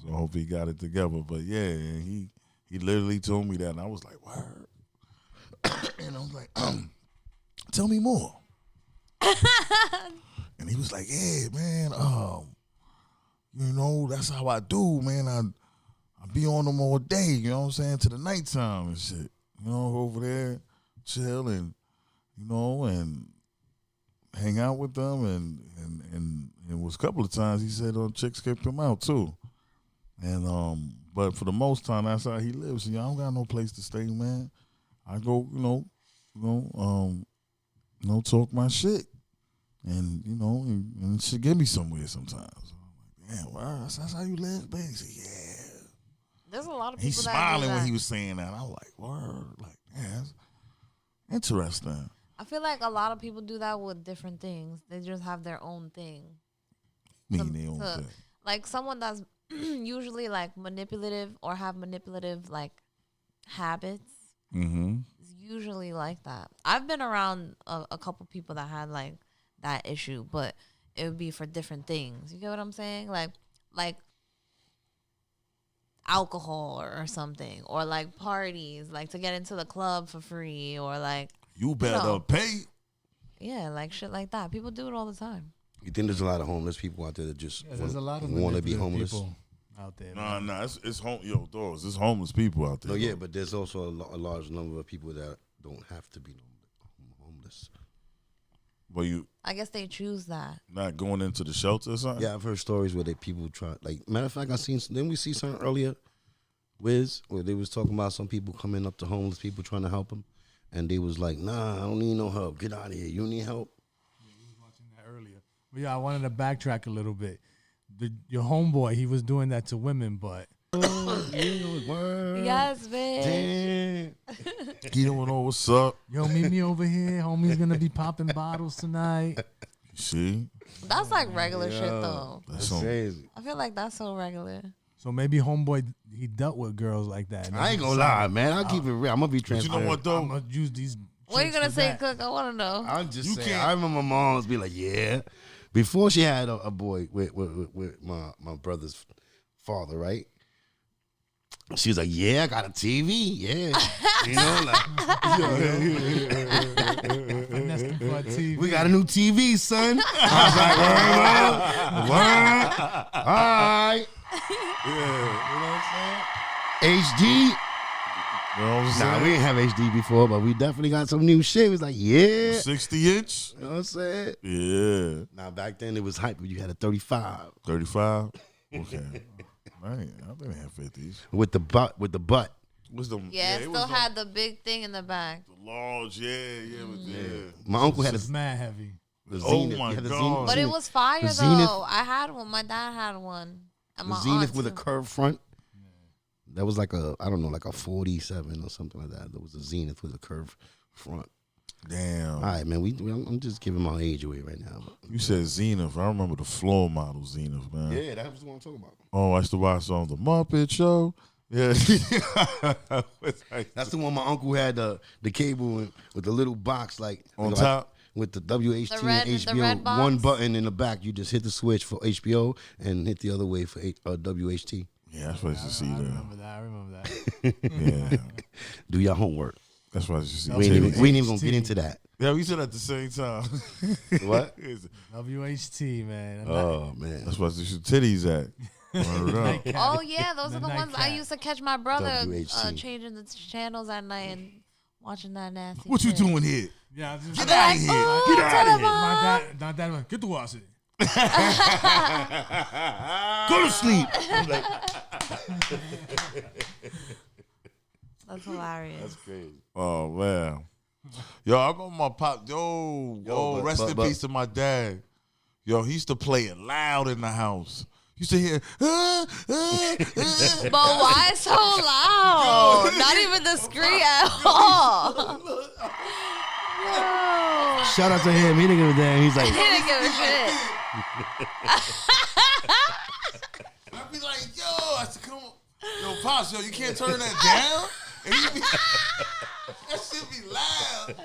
So I hope he got it together. But yeah, he literally told me that, and I was like, word. And I was like, tell me more. And he was like, yeah, man, that's how I do, man. I be on them all day, you know what I'm saying, to the nighttime and shit. You know, over there, chill and, and hang out with them. And it was a couple of times he said chicks kicked him out too. And but for the most time, that's how he lives. I don't got no place to stay, man. I go, talk my shit. And, and she give me somewhere sometimes. I'm like, damn, wow, that's how you live, baby? He said, yeah. There's a lot of people He's that smiling do that. when he was saying that. I was like, word. Like, yeah, that's interesting. I feel like a lot of people do that with different things. They just have their own thing. Mean they own thing. Like someone that's usually like manipulative or have manipulative like habits Mm-hmm. is usually like that. I've been around a couple people that had like that issue, but it would be for different things. You get what I'm saying? Like alcohol or something, or like parties, like to get into the club for free, or like You better pay. yeah, like shit like that. People do it all the time. You think there's a lot of homeless people out there that just There's a lot of want to be manipulative homeless? people out there. Nah, it's doors. It's homeless people out there. No, yeah, but there's also a large number of people that don't have to be homeless. But you I guess they choose that. not going into the shelter or something? Yeah, I've heard stories where people try. Like, matter of fact, didn't we see something earlier, Wiz, where they was talking about some people coming up to homeless people trying to help them, and they was like, "Nah, I don't need no help. Get out of here. You need help." Yeah, we was watching that earlier. But yeah, I wanted to backtrack a little bit. Your homeboy, he was doing that to women, but Yes, bitch. Damn. You don't know what's up. yo, meet me over here. Homie's gonna be popping bottles tonight. See? That's like regular shit though. That's That's crazy. I feel like that's so regular. So maybe homeboy, he dealt with girls like that. I ain't gonna lie, man. I'll keep it real. I'm gonna be But you transparent. know what, though? I'm gonna use these. What are you chicks gonna for say, that. Cook? I want to know. I'm just You saying. can't- I remember my mom's be like, "Yeah," before she had a boy with my brother's father, right? She was like, "Yeah, I got a TV, yeah." You know, like, Finesse them for a TV. we got a new TV, son. I was like, word. All right. HD. You know what I'm Nah, saying? we didn't have HD before, but we definitely got some new shit. It was like, yeah. 60 inch? You know what I'm saying? Yeah. Now, back then it was hype when you had a 35 35? Okay. Right. I've been had 50s. with the butt. What's the Yeah, it it still was had the big thing in the back. the large, yeah. My uncle had a It's mad heavy. the Oh Zenith. my He had a God. Zenith. But it was fire The though. Zenith- I had one. My dad had one. And the my Zenith aunt with a too. curved front. That was like a, I don't know, like a 47 or something like that. There was a Zenith with a curved front. Damn. All right, man. I'm just giving my age away right now. But. You said Zenith. I remember the floor model Zenith, man. Yeah, that was what I'm talking about. Oh, I used to watch on the Muppet Show. Yeah. That's the one my uncle had the cable with the little box like On like, top? with the WHT The red- and the HBO. red box? One button in the back. You just hit the switch for HBO and hit the other way for WHT. Yeah, that's what I used to see I there. remember that. I remember that. Yeah, Do your homework. that's what I used to see. We ain't even WHT. gonna get into that. Yeah, we said at the same time. What? WHT, man. Oh man. That's what I used to titties at. Word up. Oh yeah, those The are the ones I nightcap. used to catch my brother WHT. changing the channels at night and watching that nasty. What you shit. doing here? Yeah, I was just Get like, out of here. "Oh, Get out of here. my dad went, get the wash it. Go to sleep. That's hilarious. Crazy. Oh man. Yo, I remember my pop. Yo, rest in peace to my dad. Yo, he used to play it loud in the house. Used to hear, But why so loud? Not even discreet at all. Yo. Shout out to him. He didn't give a damn. He's like, He didn't give a shit. I'd be like, yo, I said, come on. Yo, Pops, yo, you can't turn that down? And he be, that shit be loud.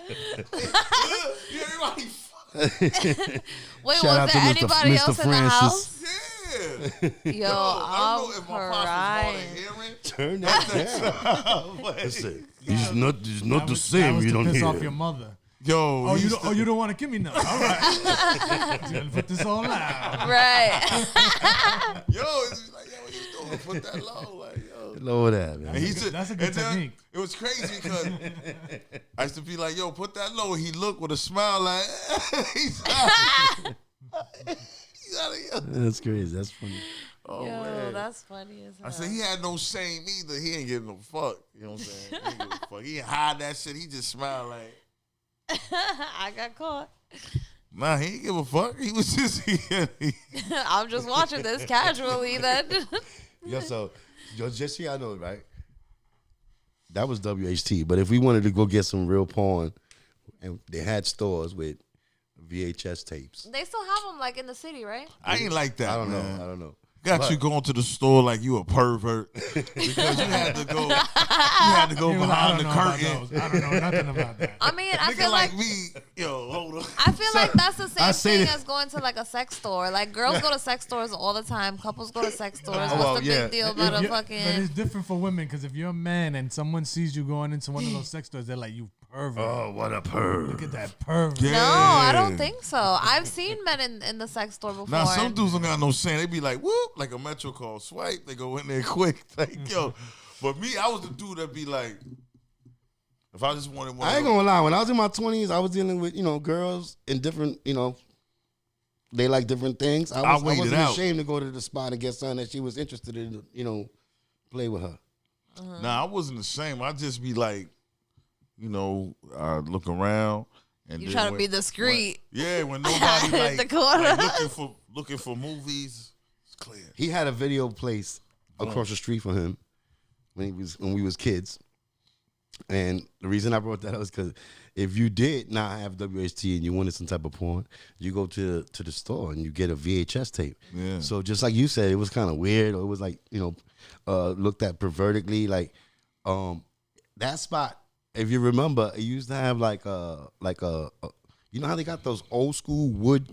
Everybody Wait, Shout out was to there Mr. anybody else in the Francis. house? Yeah. Yo, I don't know I'm if my pops was hard crying. of hearing. turn that down. Listen, it's not That the was same. to You don't piss hear. off your mother. Yo, Oh, he you used don't. Oh, you don't want to give me none. All right. He's gonna put this on loud. Right. Yo, it's like, yo, what you doing? Put that low, like, yo. Lower that, man. And he said, That's a good and then technique. It was crazy because I used to be like, yo, put that low. He looked with a smile like, he's out of here. That's crazy. That's funny. Oh, Yo, man. that's funny as hell. I said, he had no shame either. He ain't getting no fuck. You know what I'm saying? He ain't give a fuck. He ain't hide that shit. He just smiled like, I got caught. nah, he ain't give a fuck. He was just, I'm just watching this casually then. Yo, so just so y'all know, right? That was WHT. But if we wanted to go get some real porn, and they had stores with VHS tapes. They still have them like in the city, right? I ain't like that. I don't man. know. I don't know. Got you going to the store like you a pervert because you had to go. You had to go Yeah, well, behind the I don't know about curtain. those. I don't know nothing about that. I mean, I Nigga feel like me, yo, hold on. I feel like that's the I same say thing that- as going to like a sex store. Like girls go to sex stores all the time. Couples go to sex stores. Oh, What's well, the yeah. big deal If about a you- But fucking? it's different for women because if you're a man and someone sees you going into one of those sex stores, they're like, "You pervert! Oh, what a perv. Look at that pervert!" Yeah. No, I don't think so. I've seen men in the sex store before. Now some and- dudes don't got no shame. They be like, whoop, like a Metro call, swipe. They go in there quick, like yo. But me, I was the dude that be like, if I just wanted one, I ain't of gonna lie. When I was in my 20s, I was dealing with, girls in different, they like different things. I waited wasn't out. ashamed to go to the spot and get something that she was interested in, play with her. Nah, I wasn't ashamed. I just be like, I look around and You then try to when- be discreet. when nobody In the like, corner. looking for movies, it's clear. He had a video place across the street from him when we was kids. And the reason I brought that up is because if you did not have WHT and you wanted some type of porn, you go to the store and you get a VHS tape. Yeah. So just like you said, it was kind of weird, or it was like looked at pervertically. Like that spot, if you remember, it used to have like a you know how they got those old school wood.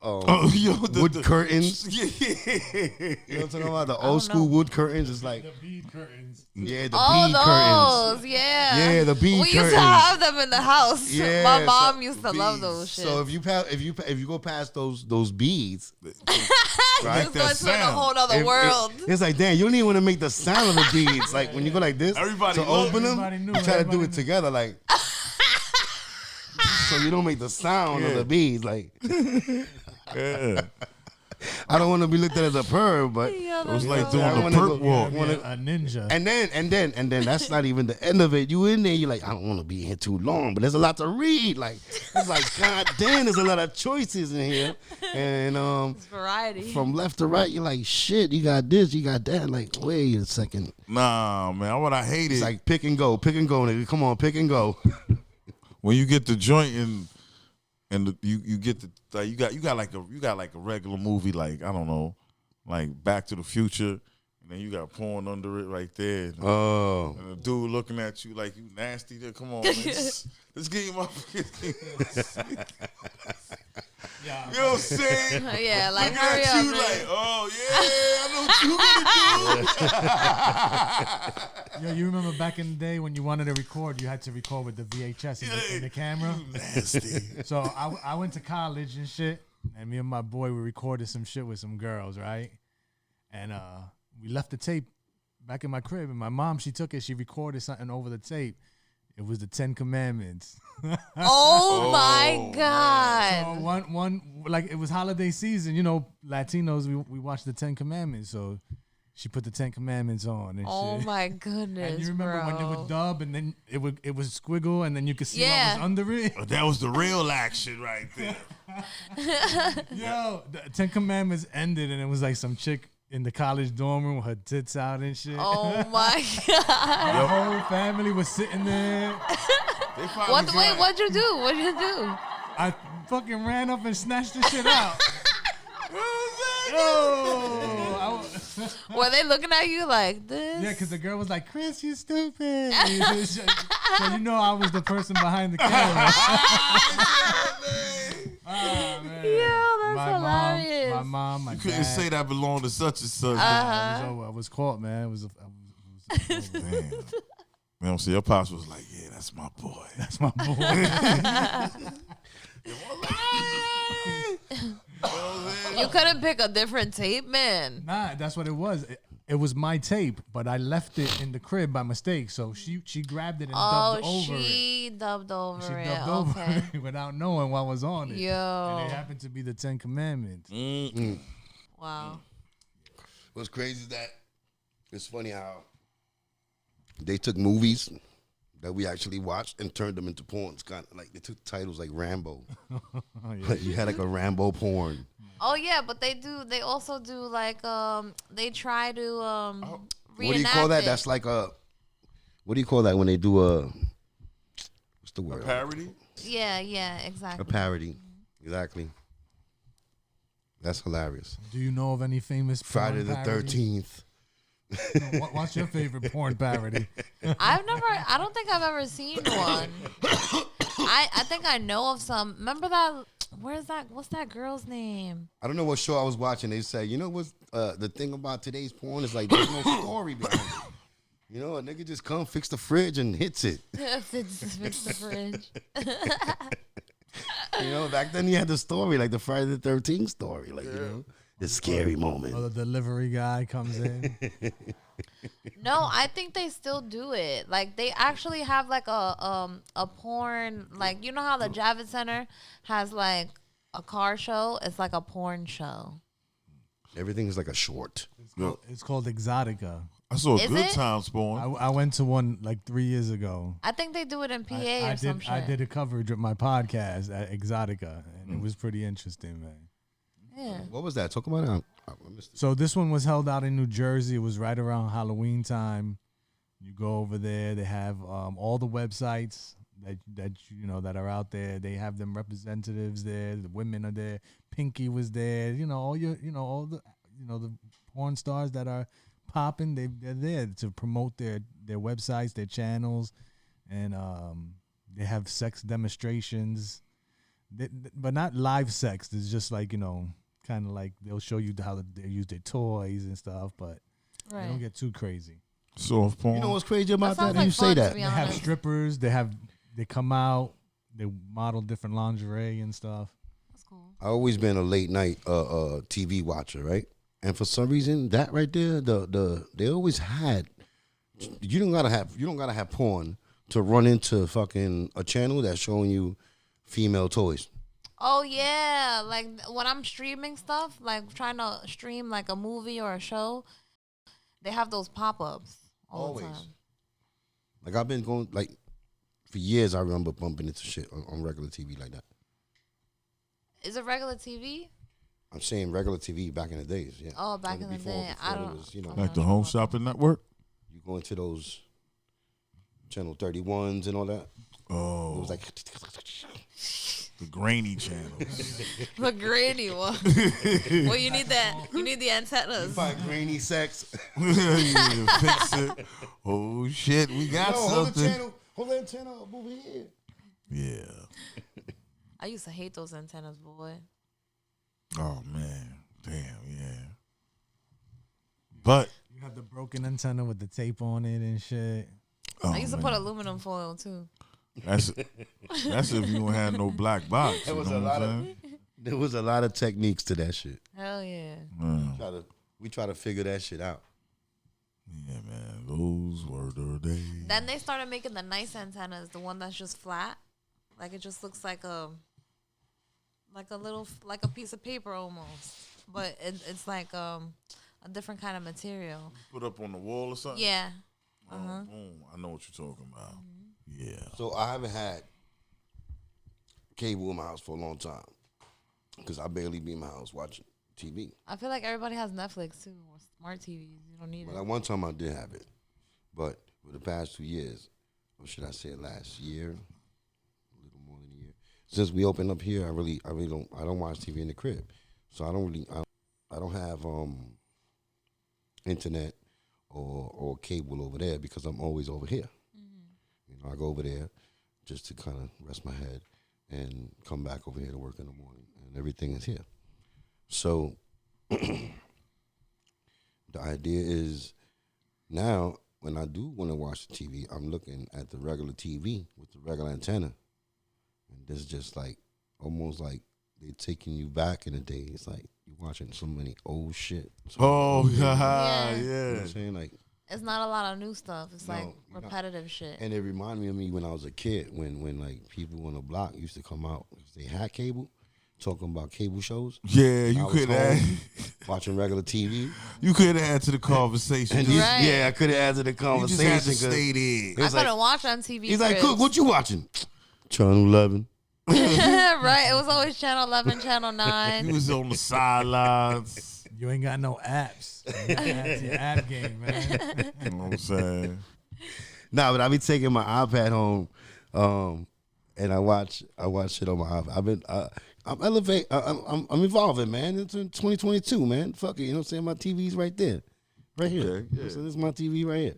Wood curtains. Yeah. You know what I'm talking about? The old school wood curtains is like, The bead curtains. yeah, the Oh, bead curtains. those, yeah. Yeah, the bead We used curtains. to have them in the house. Yeah, My mom so- used to love those shit. So if you go past those beads, right? Just going to in a sound. whole other world. It's like, damn, you don't even want to make the sound of the beads. Like when you go like this Everybody to look. open them, Everybody knew, you try to do everybody it knew. together, like so you don't make the sound of Yeah. the beads. Like Yeah. I don't want to be looked at as a perv, but Yeah, It was that's like so doing I the wanna perk go- walk. Yeah, a ninja. and then that's not even the end of it. You in there, you're like, I don't want to be here too long, but there's a lot to read. Like it's like, god damn, there's a lot of choices in here, and It's variety. from left to right, you're like, shit, you got this, you got that. Like, wait a second. Nah, man. What I hated It's like pick and go, nigga. Come on, pick and go. when you get the joint and you get the like you got like a regular movie, like I don't know, like Back to the Future, and then you got porn under it right there. Oh, And the dude looking at you like you nasty. There, come on, man. Let's get him up. Yeah. You know what I'm saying? Yeah, like Look hurry at up. you man. like, oh yeah, I know what you gonna do. Yo, you remember back in the day when you wanted to record, you had to record with the VHS in the camera? Nasty. So I went to college and shit, and me and my boy, we recorded some shit with some girls, right? And we left the tape back in my crib, and my mom, she took it, she recorded something over the tape. It was the 10 Commandments. Oh my God. So one like it was holiday season, you know, Latinos, we watched the 10 Commandments, so she put the 10 Commandments on and Oh shit. my goodness, And you remember bro. when it would dub and then it would squiggle and then you could see what Yeah. was under it? Oh, that was the real action right there. Yo, the 10 Commandments ended and it was like some chick in the college dorm room with her tits out and shit. Oh my God. The whole family was sitting there. They probably What'd you do? What'd you do? I fucking ran up and snatched the shit out. Yo, Were they looking at you like this? yeah, because the girl was like, Chris, you stupid. So you know I was the person behind the camera. Oh, man. Yo, that's hilarious. My mom, my You couldn't dad. say that belonged to such and such. I was caught, man. It was Damn. You know, see, your pops was like, yeah, that's my boy. that's my boy. You couldn't pick a different tape, man. Nah, that's what it was. It was my tape, but I left it in the crib by mistake. So she grabbed it and dubbed over it. She dubbed over She it. dubbed over Okay. it without knowing what was on it. And Yo. it happened to be the 10 Commandments. Wow. What's crazy is that it's funny how they took movies that we actually watched and turned them into porn. It's kind of like they took titles like Rambo. Like you had like a Rambo porn. Oh yeah, but they also do like they try to What do you call that? it. That's like a. What do you call that when they do a? What's the word? Parody? Yeah, A exactly. parody. Exactly. That's hilarious. Do you know of any famous Friday porn the parodies? 13th. What's your favorite porn parody? I don't think I've ever seen one. I think I know of some. Remember that? Where's that? What's that girl's name? I don't know what show I was watching. They said, you know what's the thing about today's porn is like there's no story behind it. You know, a nigga just come fix the fridge and hits it. Fix the fridge. You know, back then you had the story, like the Friday the 13th story, like, you know, the scary moment. Or the delivery guy comes in. No, I think they still do it. Like they actually have like a porn, like you know how the Javits Center has like a car show? It's like a porn show. Everything is like a short. It's called Exotica. I saw Is Good it? Times porn. I went to one like 3 years ago. I think they do it in PA I or some shit. I did a coverage with my podcast at Exotica, and it was pretty interesting, man. Yeah. What was that? Talk about it. I missed it. So this one was held out in New Jersey. It was right around Halloween time. You go over there. They have all the websites that you know that are out there. They have them representatives there. The women are there. Pinky was there. You know all the the porn stars that are popping. They're there to promote their websites, their channels, and they have sex demonstrations. But not live sex. It's just like kind of like they'll show you how they use their toys and stuff, but they don't Right. get too crazy. Soft porn. You know what's crazy about sounds that? like You say fun, to that. be They have honest. strippers. They come out. They model different lingerie and stuff. That's cool. I always been a late night TV watcher, right? And for some reason, that right there, they always had. You don't gotta have porn to run into fucking a channel that's showing you female toys. Oh yeah, like when I'm streaming stuff, like trying to stream like a movie or a show, they have those pop-ups all Always. the time. Like I've been going like for years. I remember bumping into shit on regular TV like that. Is it regular TV? I'm saying regular TV back in the days. Yeah. Oh, back Like in the before- day, before I there don't. was, you know, I Like don't the know Home about Shopping Network. you go into those channel 31s and all that. It Oh, was like the grainy channels. that. The granny one. Well, you need that. You need the antennas. find grainy sex. Yeah, fix it. Oh shit, we got No, hold the something. channel. Hold the antenna up over here. Yeah. I used to hate those antennas, boy. Oh man, damn, yeah. But You have the broken antenna with the tape on it and shit. oh, I used to man. put aluminum foil too. That's if you don't have no black box. There You was know a what lot I'm of saying? there was a lot of techniques to that shit. Hell yeah. We try to figure that shit out. Yeah, man. Those were the days. Then they started making the nice antennas, the one that's just flat, like it just looks like a piece of paper almost, but it's like a different kind of material. Put up on the wall or something? Yeah. Oh, boom. I know what you're talking about. Yeah. So I haven't had cable in my house for a long time because I barely be in my house watching TV. I feel like everybody has Netflix too or smart TVs. You don't need But it. at one time I did have it, but for the past 2 years, or should I say last year, a little more than a year, since we opened up here, I really don't watch TV in the crib, so I don't have internet or cable over there because I'm always over here. You know, I go over there just to kind of rest my head and come back over here to work in the morning, and everything is here. So the idea is now when I do want to watch the TV, I'm looking at the regular TV with the regular antenna, and this is just like almost like they're taking you back in the day. It's like you're watching so many old shit. Oh, Yeah. yeah. You know what I'm saying? Like, It's not a lot of new stuff. It's No, like you're not. repetitive shit. and it reminded me of me when I was a kid, when like people on the block used to come out, they had cable, talking about cable shows. Yeah, I you was could home add. watching regular TV. You could add to the conversation. And You Right. yeah, I could have answered the just conversation. had to 'cause stay there. I it's like- couldn't watch on TV. He's like, Chris. Cook, what you watching? Channel 11. Right? It was always Channel 11, Channel He 9. was on the sidelines. You ain't got no apps. You gotta add to your app game, man. You know what I'm saying? Nah, but I be taking my iPad home, and I watch shit on my iPad. I'm evolving, man. It's in 2022, man. Fuck it, you know what I'm saying? My TV's right there, right here. Okay, yeah. So this is my TV right here.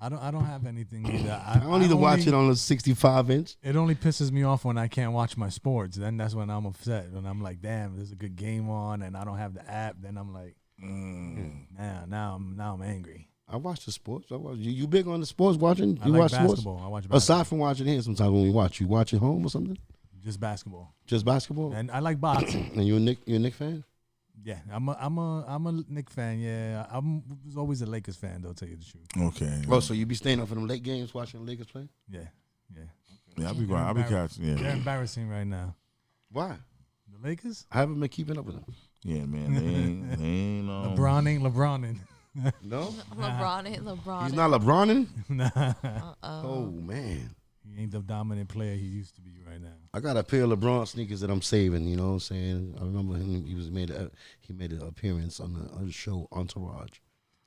I don't have anything either. I don't need to watch it on a 65-inch. It only pisses me off when I can't watch my sports. Then that's when I'm upset. When I'm like, damn, there's a good game on, and I don't have the app. Then I'm like, now I'm angry. I watch the sports. You big on the sports watching? I You like watch sports? basketball. I watch basketball. Aside from watching here, sometimes when we watch, you watch at home or something? Just basketball. Just basketball? And I like boxing. And you a Knick fan? Yeah, I'm a Knick fan. Yeah, I was always a Lakers fan though. Tell you the truth. Okay. Oh, so you be staying up for them late games watching the Lakers play? Yeah. Yeah, I'll be going. I'll be catching. They're Yeah. embarrassing right now. Why? The Lakers. I haven't been keeping up with them. Yeah, man. They ain't LeBron ain't LeBronin. No? LeBron. He's not LeBronin? Nah, Oh, man. he ain't the dominant player he used to be right now. I got a pair of LeBron sneakers that I'm saving, you know what I'm saying? I remember him, he made an appearance on the show Entourage.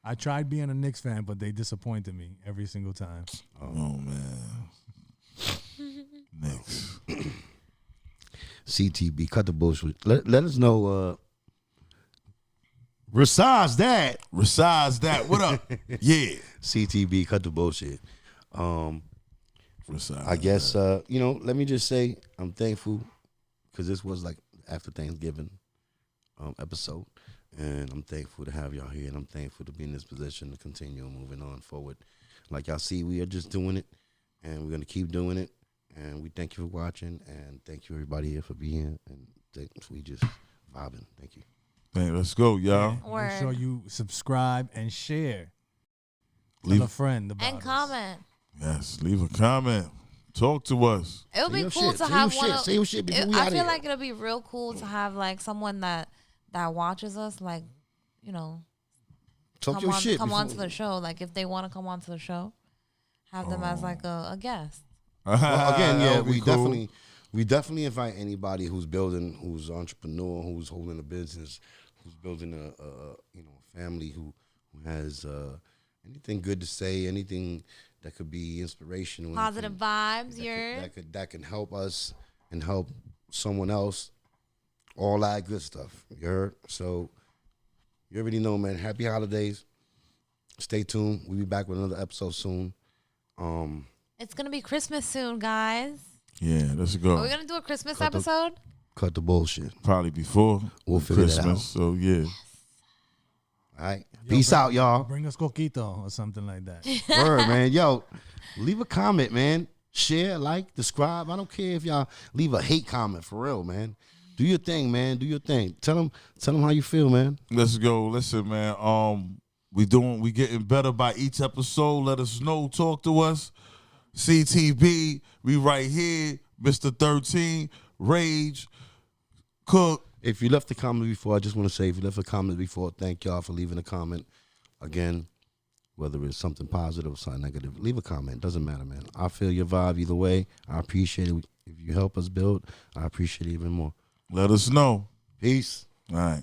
I tried being a Knicks fan, but they disappointed me every single time. Oh man. Next. CTB, cut the bullshit. Let us know, besides that, What up? Yeah. CTB, cut the bullshit. Besides I guess, let me just say I'm thankful because this was like after Thanksgiving episode. And I'm thankful to have y'all here. And I'm thankful to be in this position to continue moving on forward. Like y'all see, we are just doing it. And we're going to keep doing it. And we thank you for watching. And thank you, everybody here, for being here. And we just vibing. Thank you. Hey, let's go, y'all. Word. Make sure you subscribe and share. Leave- Tell a friend about And us. comment. Yes, leave a comment. Talk to us. It would Say be your cool shit. to Say have your one. shit. Say your shit before we I outta feel here. like it'll be real cool to have like someone that watches us, like, Talk your shit. come before- onto the show. Like if they want to come onto the show, have them as like a guest. Well, again, yeah, That would be cool. we definitely invite anybody who's building, who's an entrepreneur, who's holding a business, who's building a family, who has anything good to say, anything that could be inspirational, Positive anything vibes. that can help us and help someone else. All that good stuff. You heard? So you already know, man. Happy holidays. Stay tuned. We'll be back with another episode soon. It's gonna be Christmas soon, guys. Yeah, let's Are go. we gonna do a Christmas Cut the- episode? Cut the bullshit. Probably before We'll figure that Christmas. out. So yeah. All right. Yo, Peace out, y'all. Bring us coquito or something like that. Word, man. Yo, leave a comment, man. Share, like, subscribe. I don't care if y'all leave a hate comment, for real, man. Do your thing, man. Do your thing. Tell them how you feel, man. Let's go. Listen, man. We getting better by each episode. Let us know. Talk to us. CTB, we right here. Mr. 13, Rage, Cook. If you left a comment before, I just want to say, if you left a comment before, thank y'all for leaving a comment. Again, whether it's something positive or something negative, leave a comment. Doesn't matter, man. I feel your vibe either way. I appreciate it. If you help us build, I appreciate it even more. Let us know. Peace. All right.